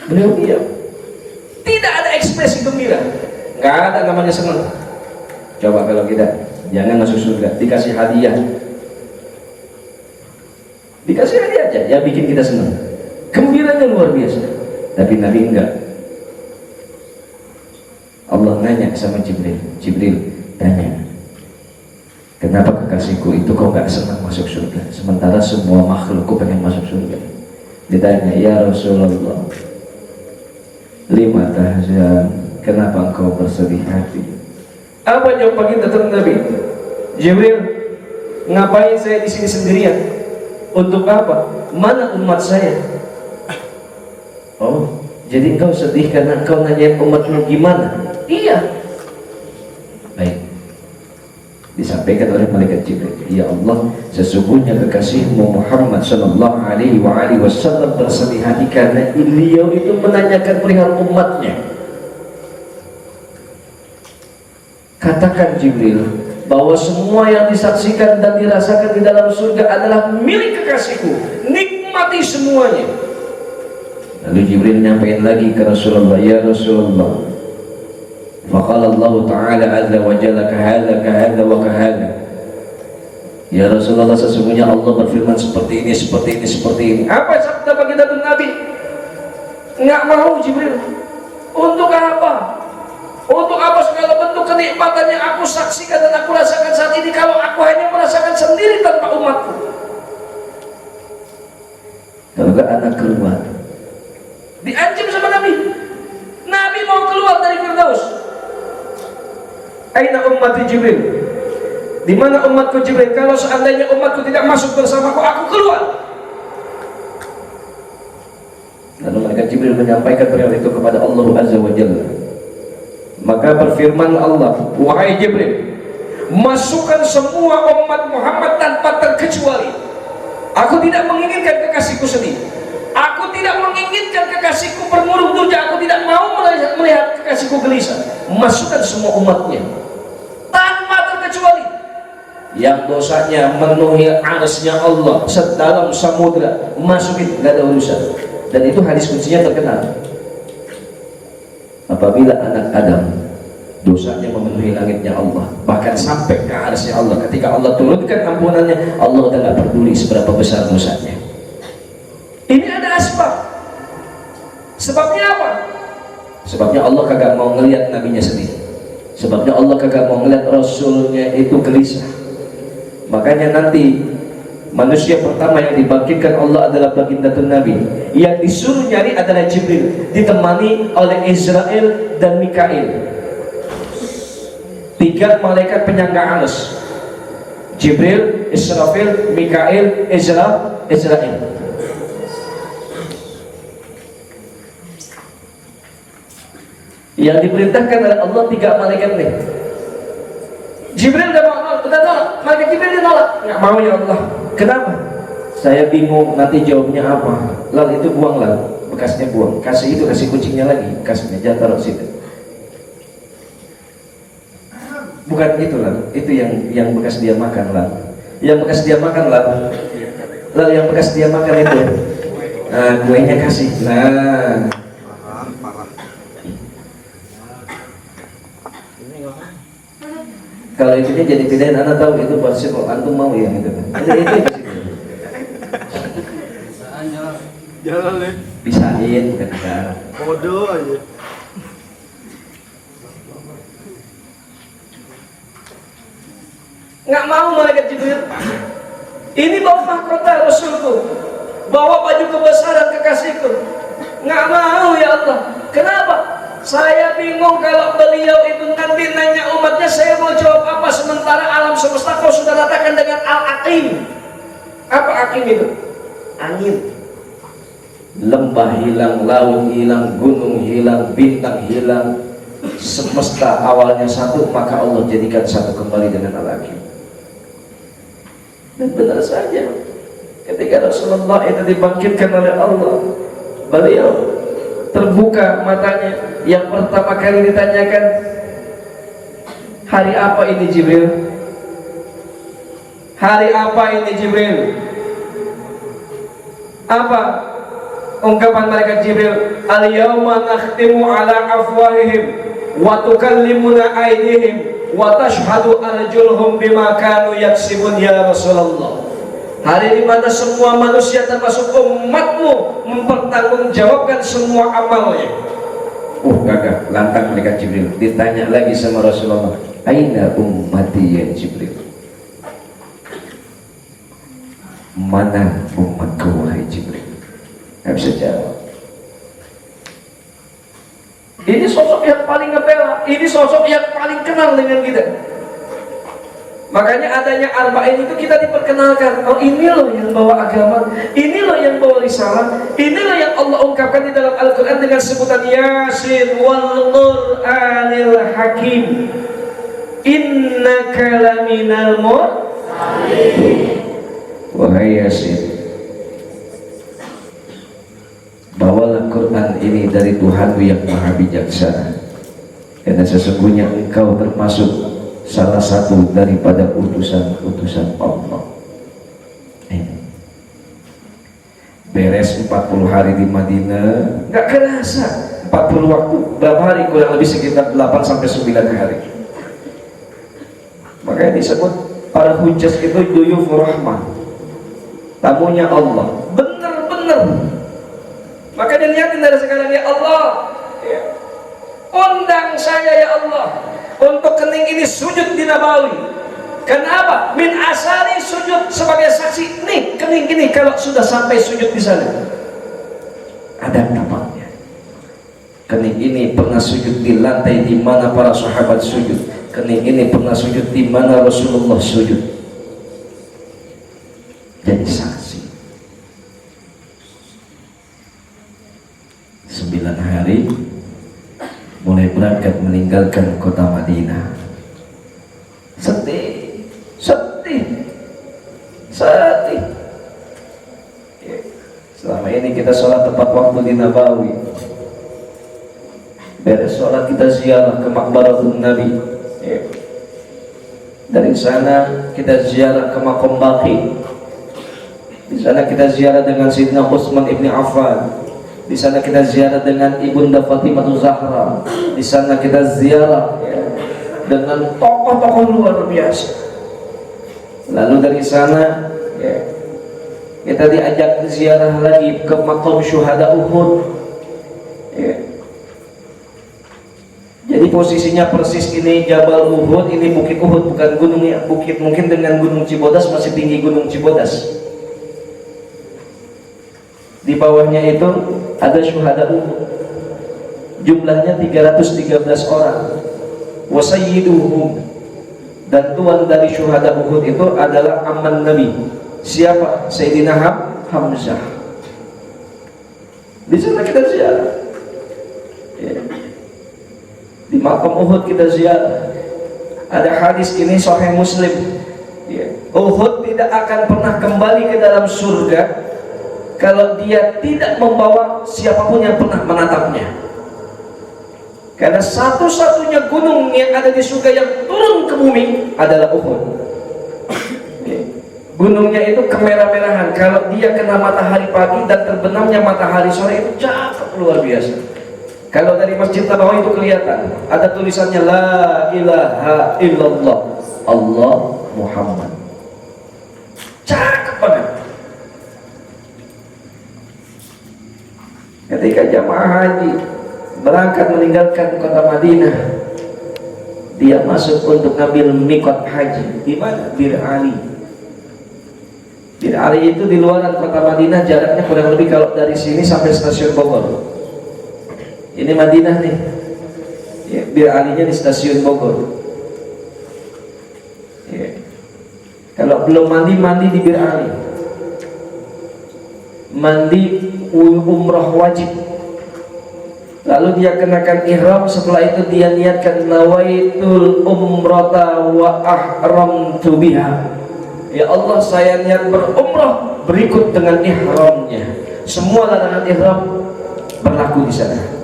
Beliau diam, tidak ada ekspresi gembira, nggak ada namanya senang. Coba kalau kita jangan masuk surga, dikasih hadiah, dikasih hadiah aja, ya bikin kita senang, gembiranya luar biasa. Tapi Nabi enggak. Allah nanya sama Jibril, Jibril tanya, kenapa kekasihku itu kok nggak senang masuk surga, sementara semua makhlukku pengen masuk surga? Ditanya, ya Rasulullah, lima tahzan, kenapa engkau bersedih hati? Apa jawab baginda Nabi? Jibril, ngapain saya di sini sendirian? Untuk apa? Mana umat saya? Oh, jadi engkau sedih karena engkau nanya umatmu gimana? Iya. Baik. Disampaikan oleh malaikat Jibril, ya Allah, sesungguhnya kekasihmu Muhammad sallallahu alaihi wasallam bersedih hati karena beliau itu menanyakan perihal umatnya. Katakan Jibril bahwa semua yang disaksikan dan dirasakan di dalam surga adalah milik kekasihku, nikmati semuanya. Lalu Jibril nyampaikan lagi ke Rasulullah, ya Rasulullah, faqala Allah Ta'ala azza wa jalla kahadha wa kahadha. Ya Rasulullah, sesungguhnya Allah berfirman seperti ini, seperti ini, seperti ini. Apa sabda baginda Nabi? Nggak mau Jibril. Untuk apa? Untuk apa segala bentuk kenikmatan yang aku saksikan dan aku rasakan saat ini kalau aku hanya merasakan sendiri tanpa umatku? Kalau gak anak keluar, diancam sama Nabi. Nabi mau keluar dari Firdaus. Aina ummati Jibril? Di mana umatku Jibril? Kalau seandainya umatku tidak masuk bersamaku, aku keluar. Lalu malaikat Jibril menyampaikan perihal itu kepada Allah Azza wa Jalla. Maka berfirman Allah, wahai Jibril, masukkan semua umat Muhammad tanpa terkecuali. Aku tidak menginginkan kekasihku sedih. Aku tidak menginginkan kekasihku bermurung durja. Aku tidak mau melihat kekasihku kekasihku gelisah, masukkan semua umatnya tanpa terkecuali. Yang dosanya memenuhi arasnya Allah sedalam samudra, masukin, gak ada urusan. Dan itu hadis kuncinya terkenal. Apabila anak Adam dosanya memenuhi langitnya Allah, bahkan sampai ke arasnya Allah, ketika Allah turunkan ampunannya, Allah udah gak peduli seberapa besar dosanya. Ini ada asbab. Sebabnya apa? Sebabnya Allah kagak mau ngelihat nabinya sendiri. Sebabnya Allah kagak mau ngelihat rasulnya itu gelisah. Makanya nanti manusia pertama yang dibangkitkan Allah adalah bagindatun Nabi. Yang disuruh nyari adalah Jibril, ditemani oleh Israel dan Mikail. 3 malaikat penyangga arus. Jibril, Israfil, Mikail, Israel. Yang diperintahkan oleh Allah 3 malaikat nih. Jibril udah nolak, malaikat Jibril dia nolak, nggak mau ya Allah. Kenapa? Saya bingung nanti jawabnya apa. Lalu itu buang lah, bekasnya buang. Kasih itu, kasih kucingnya lagi, kasihnya jangan taruh situ. Bukan itu lah, itu yang bekas dia makan lah. Yang bekas dia makan lah. Lalu yang bekas dia makan itu, kuenya kasih. Nah. Kalau itunya jadi pilihan, anak tahu itu pasti kalau antum mau yang itu. Jadi itu Jalan deh. bisain kan. Bodoh aja. Nggak mau malaikat Jibril. Ini bawa mahkota Rasulku, bawa baju kebesaran kekasihku. Nggak mau ya Allah. Kenapa? Saya bingung kalau beliau itu nanti nanya umatnya, saya mau jawab apa sementara alam semesta kau sudah katakan dengan Al-Aqim. Apa Aqim itu? Angin. Lembah hilang, laut hilang, gunung hilang, bintang hilang. Semesta awalnya satu, maka Allah jadikan satu kembali dengan Al-Aqim. Dan benar saja, ketika Rasulullah itu dibangkitkan oleh Allah, beliau terbuka matanya. Yang pertama kali ditanyakan, hari apa ini Jibril? Hari apa ini Jibril? Apa ungkapan malaikat Jibril? Al-yawma nakhtimu ala afwahihim wa tukallimuna aydihim wa tashhadu arjuluhum bima kanu yaksibun ya Rasulullah. Hari di mana semua manusia termasuk umatmu mempertanggungjawabkan semua amalnya. Gagah, lantang malaikat Jibril. Ditanya lagi sama Rasulullah, aina ummati ya Jibril? Mana umatku wahai Jibril? Nggak bisa jawab. Ini sosok yang paling ngebela, ini sosok yang paling kenal dengan kita. Makanya adanya arba'in itu kita diperkenalkan. Oh, ini loh yang bawa agama, ini loh yang bawa risalah, ini loh yang Allah ungkapkan di dalam Al-Quran dengan sebutan Yasin wal Qur'anil Hakim. Innaka laminal mursalin. Wahai Yasin, bawalah Quran ini dari Tuhanmu yang maha bijaksana, karena sesungguhnya engkau termasuk salah satu daripada utusan-utusan Allah. Beres 40 hari di Madinah, nggak kerasa 40 waktu, berapa hari? Kurang lebih sekitar 8 sampai 9 hari. Makanya disebut para hujjah itu duyufur rahmah, tamunya Allah. Bener-bener. Makanya niatin dari sekarang, ya Allah, ya, undang saya ya Allah untuk kening ini sujud di Nabawi. Kenapa? Min asari sujud sebagai saksi. Nih kening ini kalau sudah sampai sujud di sana, ada tampaknya. Kening ini pernah sujud di lantai di mana para sahabat sujud. Kening ini pernah sujud di mana Rasulullah sujud. Jadi saksi. 9 hari mulai berangkat meninggalkan kota Madinah. Sedih. Selama ini kita sholat tepat waktu di Nabawi. beres sholat kita ziarah ke Maqbaratun Nabi, ya. Dari sana kita ziarah ke Maqam Baqi. Di sana kita ziarah dengan Sayyidina Utsman ibn Affan. Di sana kita ziarah dengan Ibunda Fatimah Zahra. Di sana kita ziarah, ya, dengan tokoh-tokoh luar biasa. Lalu dari sana, ya, kita diajak ziarah lagi ke Maqam Syuhada Uhud, ya. Jadi posisinya persis ini Jabal Uhud, ini Bukit Uhud, bukan gunungnya. Bukit mungkin dengan Gunung Cibodas masih tinggi Gunung Cibodas. Di bawahnya itu ada syuhada Uhud. Jumlahnya 313 orang. Wasayyiduhum, dan tuan dari syuhada Uhud itu adalah aman Nabi. Siapa? Sayyidina Hamzah. Di sana kita ziarah. Ya. Di makam Uhud kita ziarah. Ada hadis ini Sahih Muslim, ya. Uhud tidak akan pernah kembali ke dalam surga kalau dia tidak membawa siapapun yang pernah menatapnya. Karena satu-satunya gunung yang ada di surga yang turun ke bumi adalah Uhud, ya. Gunungnya itu kemerah-merahan. Kalau dia kena matahari pagi dan terbenamnya matahari sore, itu cakep luar biasa. Kalau dari Masjid Nabawi itu kelihatan ada tulisannya La ilaha illallah Allah Muhammad. Cakep banget. Ketika jamaah haji berangkat meninggalkan kota Madinah, dia masuk untuk ngambil mikot haji. Di mana? Bir Ali. Bir Ali itu di luaran kota Madinah, jaraknya kurang lebih kalau dari sini sampai stasiun Bogor. Ini Madinah nih, ya, Bir Alinya di stasiun Bogor, ya. Kalau belum mandi di Bir Ali, mandi umrah wajib. Lalu dia kenakan ihram. Setelah itu dia niatkan nawaitul umrata wa ahramtu biha. Ya Allah, saya niat berumrah berikut dengan ihramnya. Semua larangan ihram berlaku di sana.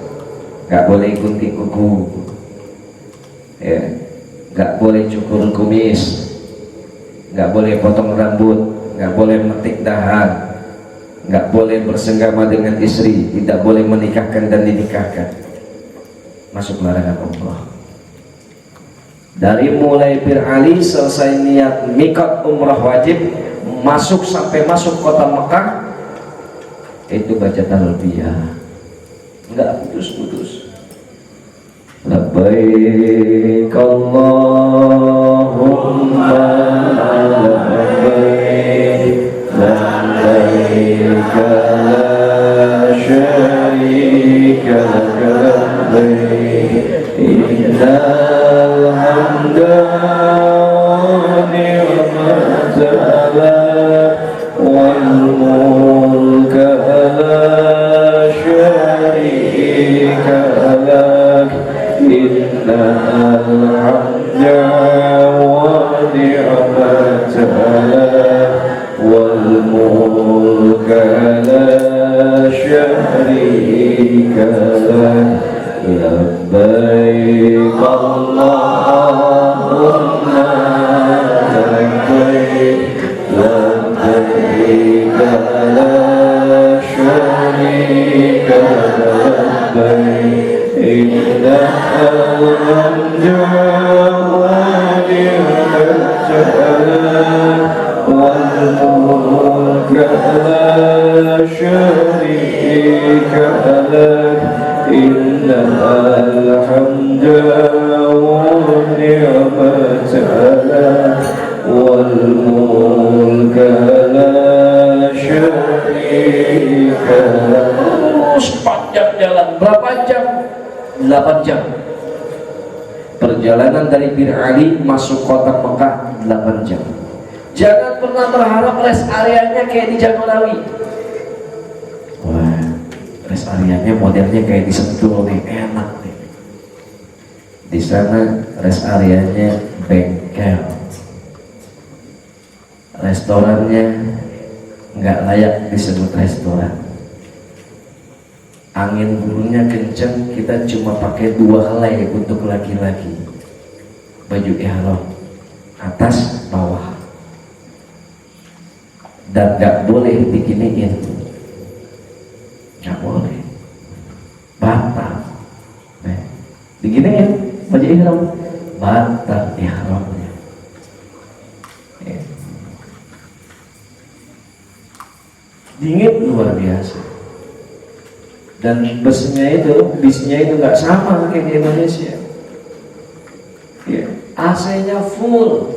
Gak boleh gunting kuku, ya. Gak boleh cukur kumis, gak boleh potong rambut, gak boleh metik dahan, gak boleh bersenggama dengan istri, tidak boleh menikahkan dan dinikahkan. Masuk larangan umrah. Dari mulai Bir Ali selesai niat mikot umrah wajib, masuk sampai masuk kota Mekah, itu baca talbiyah, enggak putus-putus. Labbaik Allahumma labbaik, labbaik la syarika lak labbaik, innal hamda wa ni'mata lak wal mulka la syarika lak, innal hamda wa ni'mata lak wal mulka la syarika lak, labbaik Allahumma labbaik, labbaik la syarika lak labbaik, innal hamda wa ni'mata lak wal mulka la syarika lak, innal hamda wa ni'mata lak wal mulka la syarika lak. Sepanjang jalan berapa jam? 8 jam. Perjalanan dari Bir Ali masuk kota Mekah 8 jam. Jangan pernah berharap rest areanya kayak di Jagorawi. Wah, rest areanya modelnya kayak di Sentul nih, enak nih. Di sana rest areanya bengkel. Restorannya nggak layak disebut restoran. angin burungnya kencang, kita cuma pakai 2 helai untuk laki-laki, baju ihram atas bawah, dan gak boleh diginiin, gak boleh, batal. Diginiin baju ihram, batal ihramnya. Dingin luar biasa. Dan bisnya itu nggak sama kayak di Indonesia. Ya, AC-nya full.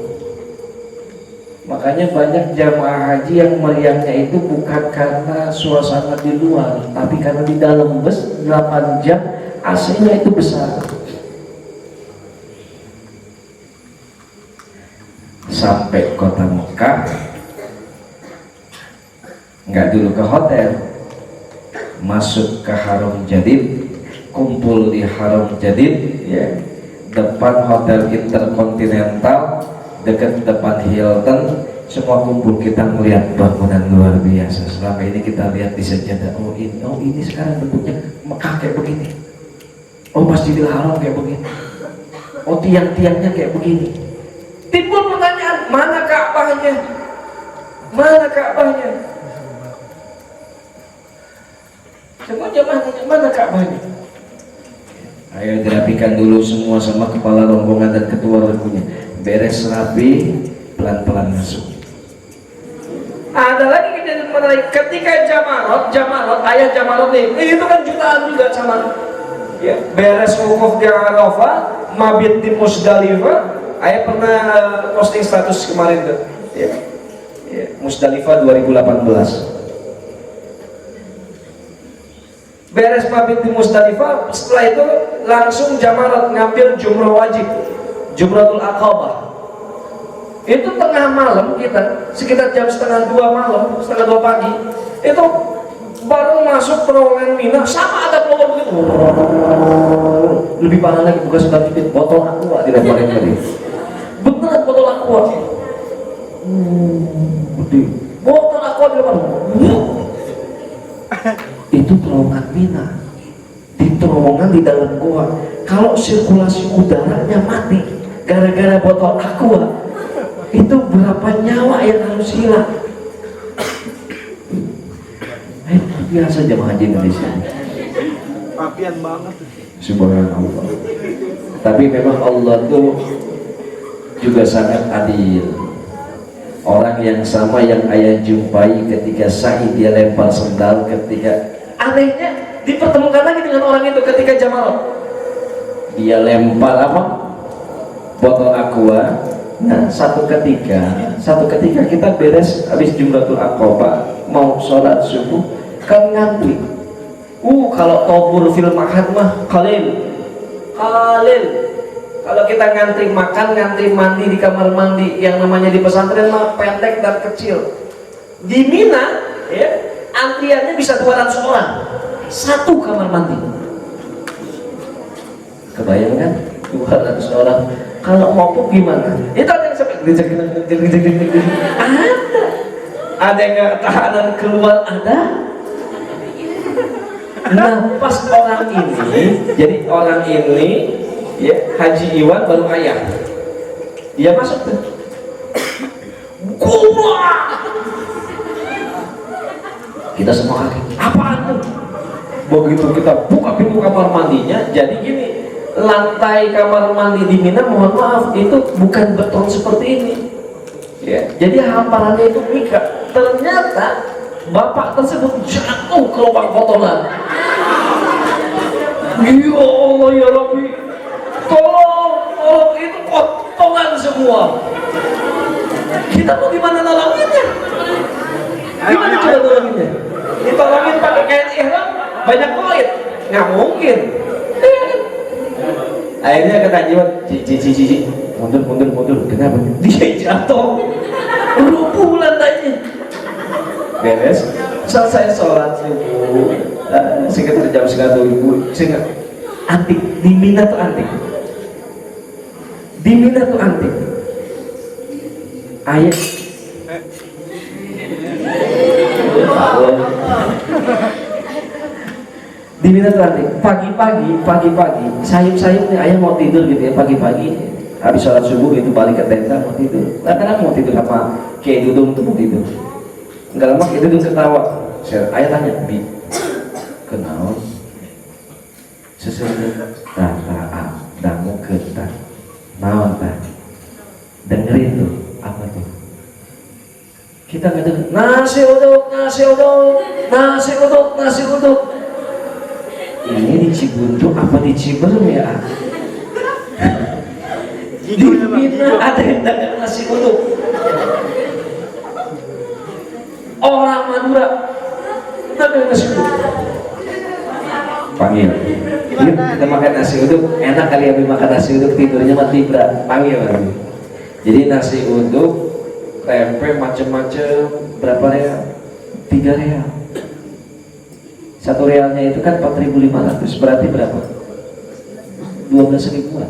Makanya banyak jamaah haji yang meriahnya itu bukan karena suasana di luar, tapi karena di dalam bus 8 jam AC-nya itu besar. Sampai kota Mekah, nggak dulu ke hotel, masuk ke Haram Jadid, kumpul di Haram Jadid, ya, depan Hotel Intercontinental, dekat depan Hilton, semua kumpul, kita melihat bangunan luar biasa. Selama ini kita lihat di sajadah, oh ini sekarang bentuknya Mekah kayak begini, oh Masjidil Haram kayak begini, oh tiang-tiangnya kayak begini. Timbul pertanyaan, mana Ka'bahnya? Mana Ka'bahnya? Semua jamaah tanya, mana Ka'bahnya? Ayo dirapikan dulu semua sama kepala rombongan dan ketua regunya. Beres rapi, pelan-pelan masuk. Ada lagi kejadian menarik ketika Jamarot, ayat Jamarot nih, itu kan jutaan juga sama. Ya, beres wukuf di Arafah, mabit di Musdalifah. Ayah pernah posting status kemarin tuh, ya, Musdalifah 2018. Beres mabit di Musdalifah, setelah itu langsung Jamarat ngambil jumrah wajib, Jumratul Aqabah. Itu tengah malam kita, sekitar jam setengah 2 malam, setengah 2 pagi, itu baru masuk terowongan Mina, sama ada keluar begitu. Lebih parah lagi, bukan sudah titik botol aqua dilemparin tadi. Beneran botol aqua. Botol aqua dilemparin. Itu terowongan Mina. Di terowongan di dalam gua, kalau sirkulasi udaranya mati gara-gara botol aqua, itu berapa nyawa yang harus hilang? Biasa jamaah haji Indonesia. Papian banget. Subhanallah. Tapi memang Allah tuh juga sangat adil. Orang yang sama yang ayah jumpai ketika sa'i dia lempar sendal, ketika anehnya dipertemukan lagi dengan orang itu ketika Jamarot. Dia lempar apa? Botol aqua. Nah, satu ketika kita beres habis Jumratul Aqabah, mau sholat subuh, kan ngantri. Kalau tobur fil makan mah Khalil. Kalau kita ngantri makan, ngantri mandi di kamar mandi yang namanya di pesantren mah pendek dan kecil. Di Mina, ya, antriannya bisa 200 orang, satu kamar mandi. Kebayang kan? 200 orang. Kalau mau pup gimana? Itu ada yang sampai ada yang nggak tahanan keluar, ada. Nah, pas orang ini, jadi orang ini, ya, Haji Iwan baru ayah, dia masuk tuh, kita semua kaget, apaan tuh? Begitu kita buka pintu kamar mandinya, jadi gini, lantai kamar mandi di Mina, mohon maaf, itu bukan beton seperti ini, ya, jadi hamparannya itu mika. Ternyata bapak tersebut jatuh ke lubang kotoran. Ya Allah ya Rabbi, tolong itu kotoran semua. Kita mau gimana nolonginnya? Gimana coba nolonginnya? Ditolongin pakai kain ihram banyak kulit, nggak mungkin. Akhirnya kata Jiwan, cici, mundur, kenapa? Dia jatuh, rubuh lantainya. Beres, selesai sholat subuh, sekitar jam 1:30, antik, di Mina tuh antik. Ayat Diminta nanti pagi-pagi sayup-sayup nih ayah mau tidur gitu ya pagi-pagi habis sholat subuh itu balik ke tenda mau tidur. Nah karena mau tidur sama Kiai Dudung tuh mau tidur. Enggak lama Kiai Dudung ketawa. Ayah tanya, Bi, kenal? Sesuatu dangu ketat naon tah dengerin tuh apa tuh kita nggak dengar nasi uduk ini di Cibuntu apa di Ciberem ya di Mina ada yang dagang nasi uduk orang Madura dagang nasi uduk panggil yuk kita makan nasi uduk enak kali ya makan nasi uduk tidurnya mati berat panggil lagi jadi nasi uduk tempe macem-macem berapa real? 3 real 1 realnya itu kan 4.500 berarti berapa? 12 ribuan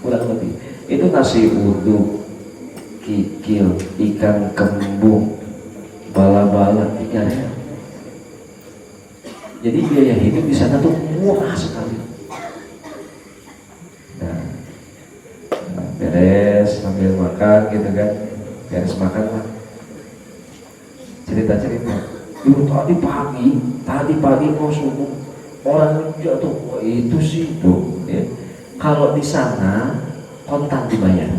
kurang lebih itu nasi uduk kikil ikan kembung bala-bala 3 real jadi biaya hidup di sana tuh murah sekali. Nah, beres sambil makan gitu kan, beres makan lah. Cerita-cerita. Dulu tadi pagi mau subuh orang jatuh, oh, itu sih tuh. Ya. Kalau di sana kontan dibayar.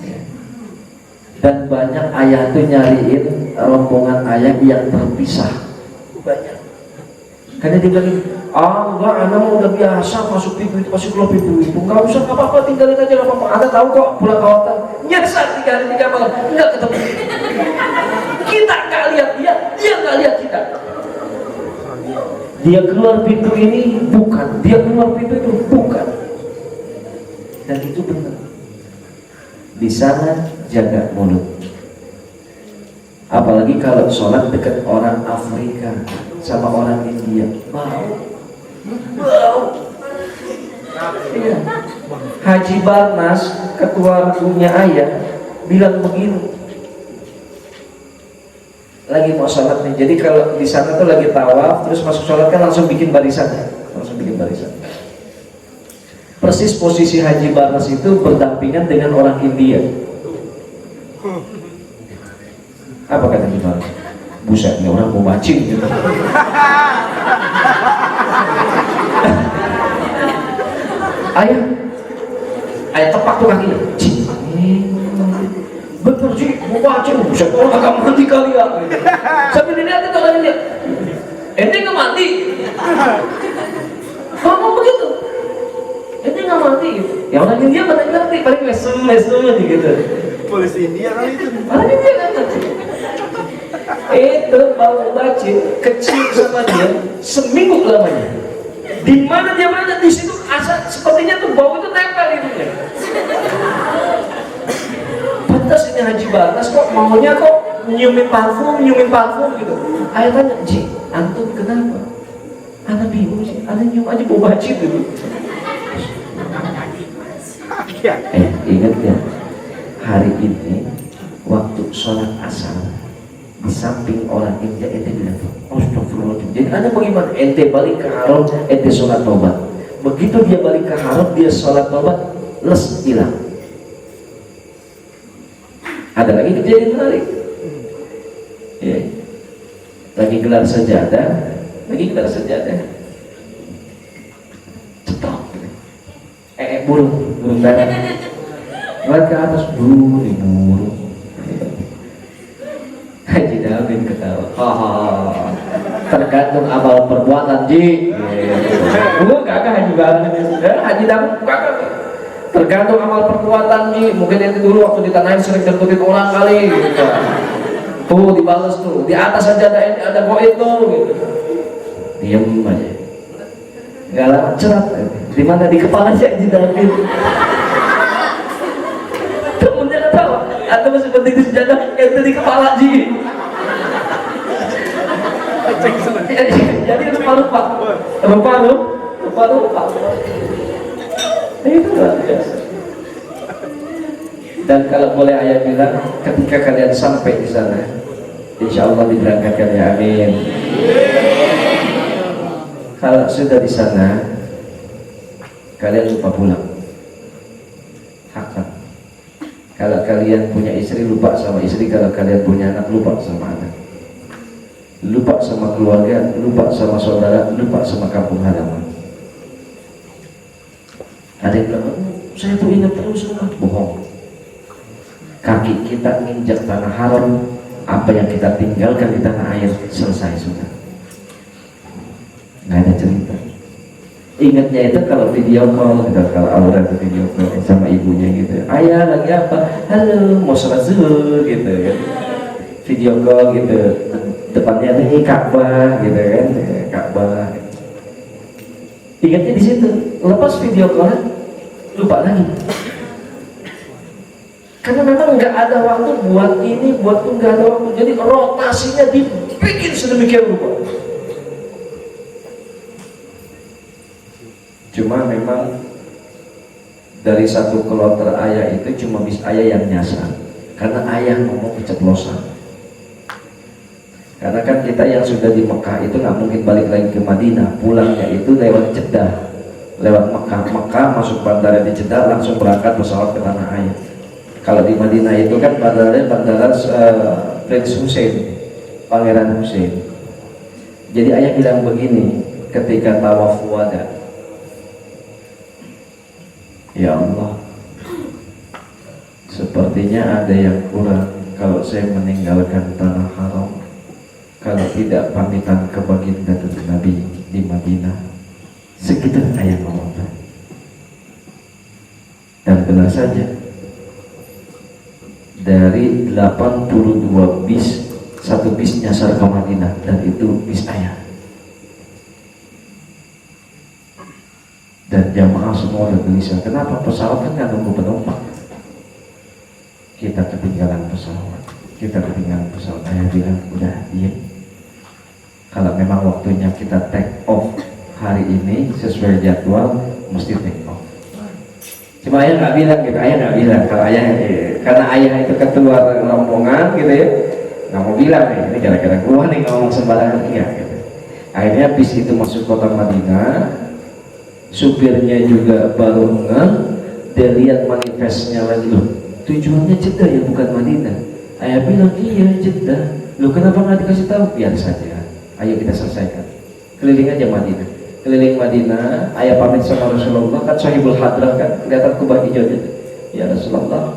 Ya. Dan banyak ayah tuh nyariin rombongan ayah yang terpisah banyak karena dia bilang enggak anak udah biasa masuk pintu itu masuk keluar pintu itu nggak usah nggak apa-apa tinggalin aja nggak apa-apa anda tahu kok pulang ke hotel nyesat 3 malam nggak ketemu kita nggak lihat dia nggak lihat kita dia keluar pintu ini bukan dia keluar pintu itu bukan dan itu benar di sana jaga mulut apalagi kalau sholat dekat orang Afrika sama orang India bau iya. Haji Barnas ketua punya ayah bilang begini lagi mau sholat nih jadi kalau di sana tuh lagi tawaf terus masuk sholat kan langsung bikin barisan persis posisi Haji Barnas itu berdampingan dengan orang India. Apa kata Haji Barnas? Buset, ini orang mau bacing gitu. Ayah tepak tuh kakinya. Betul sih, mau bacing. Buset, orang agak mati kali ya. Sambil dilihat itu kan dia. Ente nggak mati. Ngomong begitu. Ente nggak mati. Ya orang India mana ngerti, paling mesum gitu. Polisi India kali itu. Orang India kan ngerti. Itu bau bacin kecil sama dia seminggu lamanya. Di mana dia berada di situ asal sepertinya tuh bau itu tempel hidungnya. Pantas ini Haji Barnas kok maunya kok nyiumin parfum gitu. Ayah tanya, Ji, antum kenapa? Anak bingung sih, anak nyium aja bau bacin dulu. Ingat ya, hari ini waktu sholat asar di samping orang India ente bilang astagfirullahaladzim. Jadi anda bagaimana? Ente balik ke haram, ente sholat taubat. Begitu dia balik ke haram, dia sholat taubat, les hilang. Ada lagi kejadian menarik. Ya. Lagi gelar sajadah, cetok. Burung darat. Buat ke atas burung. Haji Damin ketawa. Tergantung amal perbuatan Ji. Kagak Haji Barnas. Haji Damin kagak. Tergantung amal perbuatan Ji. Mungkin itu dulu waktu di tanah sering terkutin orang kali. Gitu. Tuh dibalas tuh. Di atas aja ada goit tuh. Gitu. Diam aja. Gak lama cerat. Di mana di kepala sih Haji Damin. Temennya ketawa. Atau masih penting di sejadah itu di kepala Ji. Jadi lupa. Itu luar biasa. Dan kalau boleh ayah bilang, ketika kalian sampai di sana, Insya Allah diberangkatkan ya, amin. Kalau sudah di sana, kalian lupa pulang. Hakkan. Kalau kalian punya istri, lupa sama istri. Kalau kalian punya anak, lupa sama anak. Lupa sama keluarga, lupa sama saudara, lupa sama kampung halaman. Ada yang bilang, saya tuh ingat terus rumah. Bohong. Kaki kita nginjak tanah haram, apa yang kita tinggalkan di tanah air selesai sudah. Nggak ada cerita. Ingatnya itu kalau video call gitu, kalau Aura itu video call sama ibunya gitu, ayah lagi apa, halo mau sholat zuhur gitu kan, video call gitu, depannya ada Ka'bah gitu kan, Ka'bah. Ingatnya di situ, lepas video call lupa lagi. Karena memang nggak ada waktu buat ini, buat itu nggak ada waktu. Jadi rotasinya dibikin sedemikian rupa. Cuma memang dari satu kloter ayah itu cuma bis ayah yang nyasar. Karena ayah ngomong keceplosan. Karena kan kita yang sudah di Mekah itu nggak mungkin balik lagi ke Madinah. Pulangnya itu lewat Jeddah, lewat Mekah. Mekah masuk bandara di Jeddah, langsung berangkat pesawat ke tanah ayah. Kalau di Madinah itu kan bandara Prince Hussein, Pangeran Hussein. Jadi ayah bilang begini ketika tawaf wada, ya Allah, sepertinya ada yang kurang kalau saya meninggalkan tanah haram, kalau tidak pamitan ke baginda Nabi di Madinah. Segitu ayah ngomong. Dan benar saja, dari 82 bis, satu bis nyasar ke Madinah, dan itu bis ayah. Dan jamaah semua udah gelisah. Kenapa? Pesawat kan nggak nunggu penumpang. Kita ketinggalan pesawat. Ayah bilang, udah diam. Kalau memang waktunya kita take off hari ini sesuai jadwal, mesti take off. Cuma ayah nggak bilang gitu, kalau ayah karena ayah itu ketua rombongan gitu ya, nggak mau bilang nih, ini gara-gara gua nih ngomong sembarangan enggak gitu. Akhirnya bis itu masuk kota Madinah, supirnya juga baru dia lihat manifestnya lagi, loh tujuannya Jeddah ya bukan Madinah. Ayah bilang iya Jeddah, loh kenapa nggak dikasih tahu? Biar saja, ayo kita selesaikan, keliling aja Madinah. Keliling Madinah, ayah pamit sama Rasulullah, kan sahibul hadrah kan, kelihatan kubah hijaunya. Ya Rasulullah,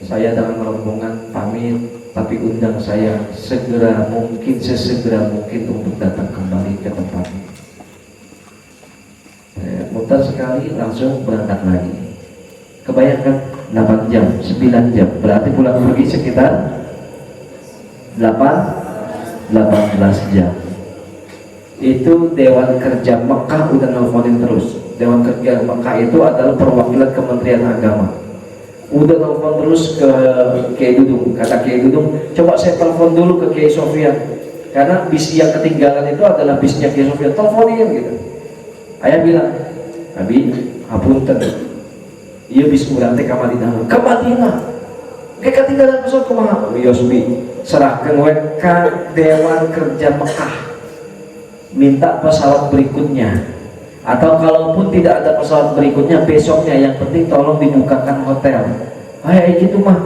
saya dengan rombongan pamit, tapi undang saya sesegera mungkin untuk datang kembali ke tempat ini. Mutar sekali langsung berangkat lagi. Kebayangkan 8 jam, 9 jam, berarti pulang pergi sekitar 18 jam. Itu Dewan Kerja Mekah udah nelfonin terus. Dewan Kerja Mekah itu adalah perwakilan Kementerian Agama. Udah nelfon terus ke Kiai Dudung. Kata Kiai Dudung, coba saya telepon dulu ke Kiai Sofyan, karena bis yang ketinggalan itu adalah bisnya Kiai Sofyan. Teleponin gitu. Ayah bilang, Abi, hapunten, iya bis urang teh ka Madinah. Ke Madinah. Kayak ketinggalan pesawat kumaha? Yosbi, serahkeun we ka Dewan Kerja Mekah. Minta pesawat berikutnya, atau kalaupun tidak ada pesawat berikutnya, besoknya yang penting tolong dibukakan hotel. Ayah gitu mah.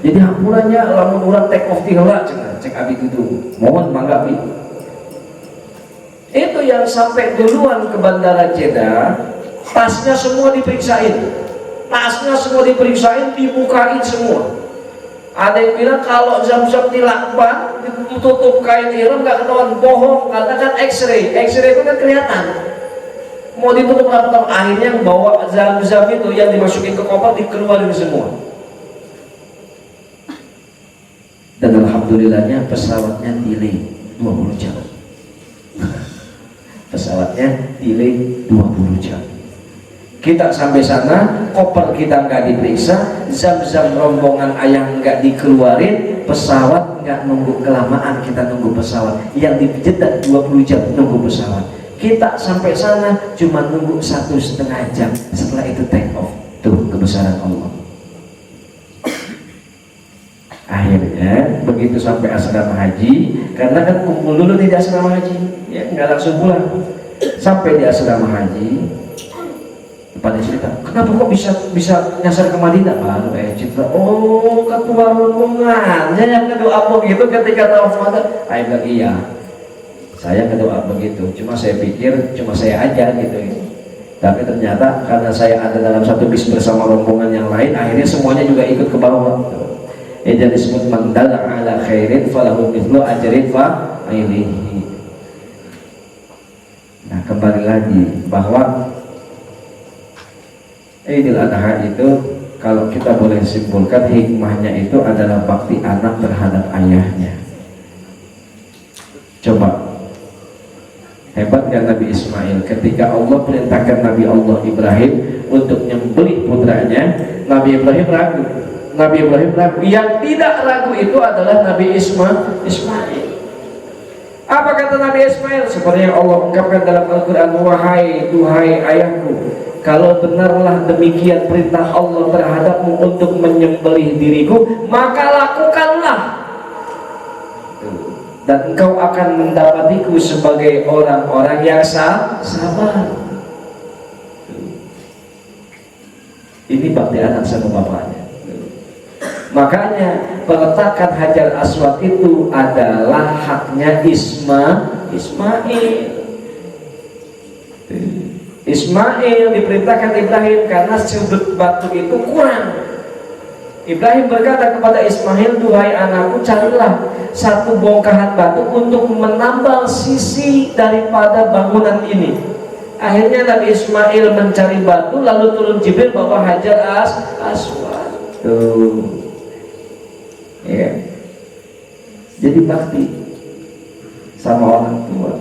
Jadi hampurannya lamun urang take off ti heula cek abi gitu. Mohon mangga abi. Itu yang sampai duluan ke bandara Jeddah, tasnya semua diperiksain. Dibukain semua. Ada yang bilang kalau Zam-Zam dilakban, ditutup kain ihram nggak ketahuan, bohong, karena kan X-ray itu kan kelihatan. Mau ditutup apa? Akhirnya bawa Zam-Zam itu yang dimasukin ke koper dikeluarin semua. Dan alhamdulillahnya pesawatnya delay 20 jam. Pesawatnya delay 20 jam. Kita sampai sana, koper kita nggak diperiksa, Zam-Zam rombongan ayah nggak dikeluarin, pesawat nggak nunggu kelamaan, kita nunggu pesawat. Yang di Jeddah 20 jam nunggu pesawat. Kita sampai sana cuma nunggu 1,5 jam, setelah itu take off. Tuh kebesaran Allah. Akhirnya begitu sampai asrama haji, karena kan kumpul dulu di asrama haji, ya nggak langsung pulang. Sampai di asrama haji, pada cerita, kenapa kok bisa nyasar ke Madinah? Baru cerita, oh ketua rombongannya yang ngedoa begitu ketika tawaf wada. Saya bilang iya, saya ngedoa begitu, cuma saya pikir cuma saya aja gitu. Tapi ternyata karena saya ada dalam satu bis bersama rombongan yang lain, akhirnya semuanya juga ikut ke bawah. Jadi disebut mandala ala khairin falahu mithlu ajrin fa'ilihi. Nah, kembali lagi bahwa Idul Adha itu kalau kita boleh simpulkan hikmahnya itu adalah bakti anak terhadap ayahnya. Coba hebat kan Nabi Ismail ketika Allah perintahkan Nabi Allah Ibrahim untuk nyembelih putranya, Nabi Ibrahim ragu. Nabi Ibrahim ragu. Yang tidak ragu itu adalah Nabi Ismail. Apa kata Nabi Ismail? Seperti yang Allah ungkapkan dalam Al-Quran, duhai ayahku, kalau benarlah demikian perintah Allah terhadapmu untuk menyembelih diriku, maka lakukanlah, dan engkau akan mendapatiku sebagai orang-orang yang sabar. Ini bakti anak sama bapaknya. Makanya peletakan Hajar Aswad itu adalah haknya Ismail diperintahkan Ibrahim karena sudut batu itu kurang. Ibrahim berkata kepada Ismail, duhai anakku, carilah satu bongkahan batu untuk menambal sisi daripada bangunan ini. Akhirnya Nabi Ismail mencari batu, lalu turun Jibril bawa Hajar Aswad. Tuh. Ya. Jadi bakti sama orang tua.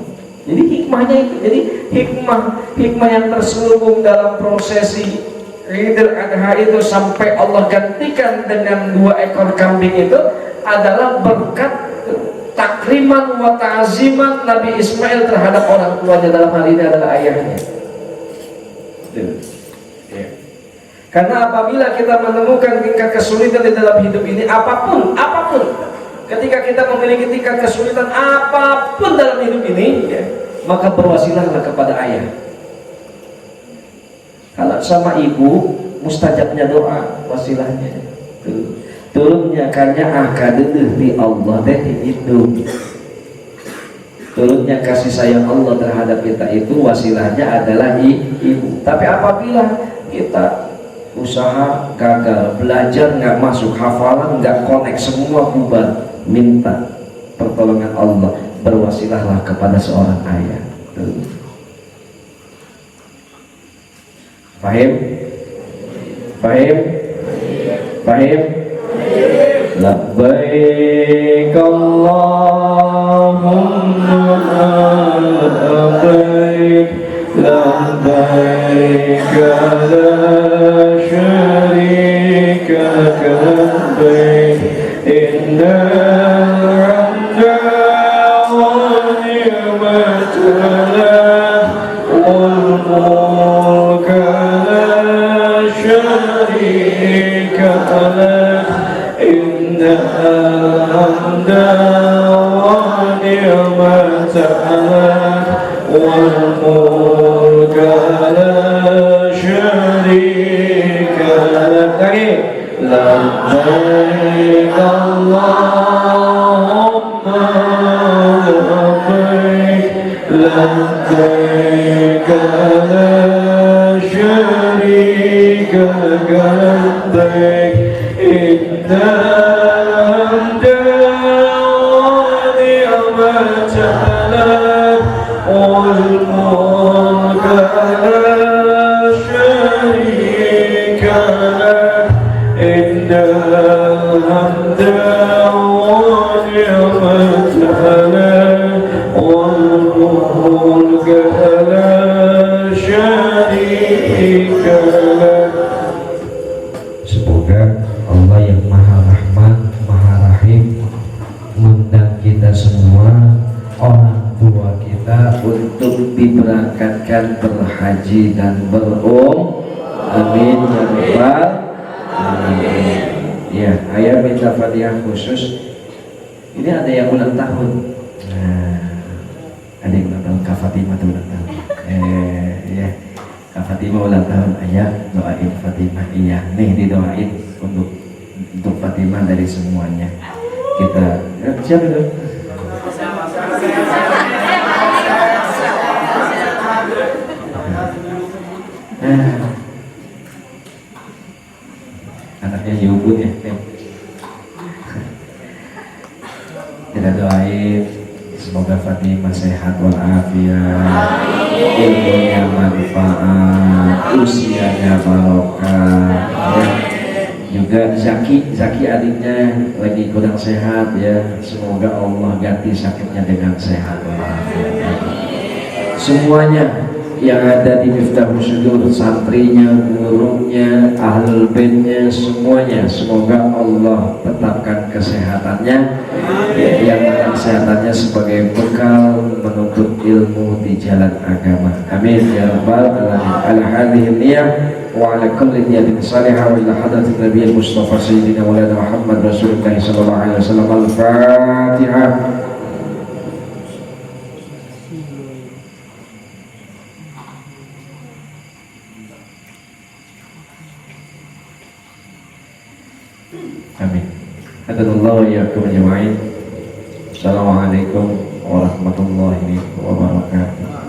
Jadi hikmahnya itu, jadi hikmah yang terselubung dalam prosesi Idul Adha itu sampai Allah gantikan dengan 2 ekor kambing itu adalah berkat takriman wa ta'ziman Nabi Ismail terhadap orang tuanya, dalam hal ini adalah ayahnya. Karena apabila kita menemukan tingkat kesulitan di dalam hidup ini, apapun, ketika kita memiliki tingkat kesulitan apapun dalam hidup ini, ya, maka berwasilahlah kepada ayah. Kalau sama ibu, mustajabnya doa, wasilahnya. Turunnya kanya akaduh di Allah teh itu. Turunnya kasih sayang Allah terhadap kita itu wasilahnya adalah ibu. Tapi apabila kita usaha gagal, belajar nggak masuk, hafalan nggak connect, semua bubar, minta pertolongan Allah, berwasilahlah kepada seorang ayah. Fahim? Labbaik Allahumma labbaik, labbaik la syarika labbaik, innal hamda wan ni'mata lak wal mulka la syarika lak, innal hamda wan ni'mata lak wal mulka la syarika lak. Labbaik Allahumma labbaik, labbaik la syarika labbaik, innal hamda wan ni'mata lak wal mulka la syarika lak, innal hamda wan ni'mata lak wal mulka la syarika lak. Semoga Allah yang Maha Rahman, Maha Rahim mengundang kita semua, orang tua kita, untuk diberangkatkan berhaji dan berumrah. Amin ya rabbal alamin. Ya, ayah minta Fatihah khusus Ini ada yang ulang tahun. Nah, ada yang ulang tahun. Kak Fatimah tuh ulang tahun. Ya, Kak Fatimah ulang tahun. Ayah doain Fatimah. Iya, nih didoain untuk Fatimah dari semuanya. Kita siapa itu? Anaknya Yubun ya. Kita doain semoga Fatimah sehat walafiat, ilmunya manfaat, usianya barokah. Ya. Juga Zaki adiknya lagi kurang sehat ya. Semoga Allah ganti sakitnya dengan sehat walafiat. Semuanya yang ada di Miftahul Syudur, santrinya, gurunya, ahlul bandnya, semuanya semoga Allah tetapkan kesehatannya, yang kesehatannya sebagai bekal menuntut ilmu di jalan agama. Amin ya rabbal alamin. Ala hadhihi niyah wa ala kulli niyatin salihah wa ila hadratin nabiyil mustafa sayyidina maulana Muhammad rasulullah sallallahu alaihi wasallam. Al-Fatihah. Amin. Hadanallahu wa iyyakum ajma'in. Assalamualaikum warahmatullahi wabarakatuh.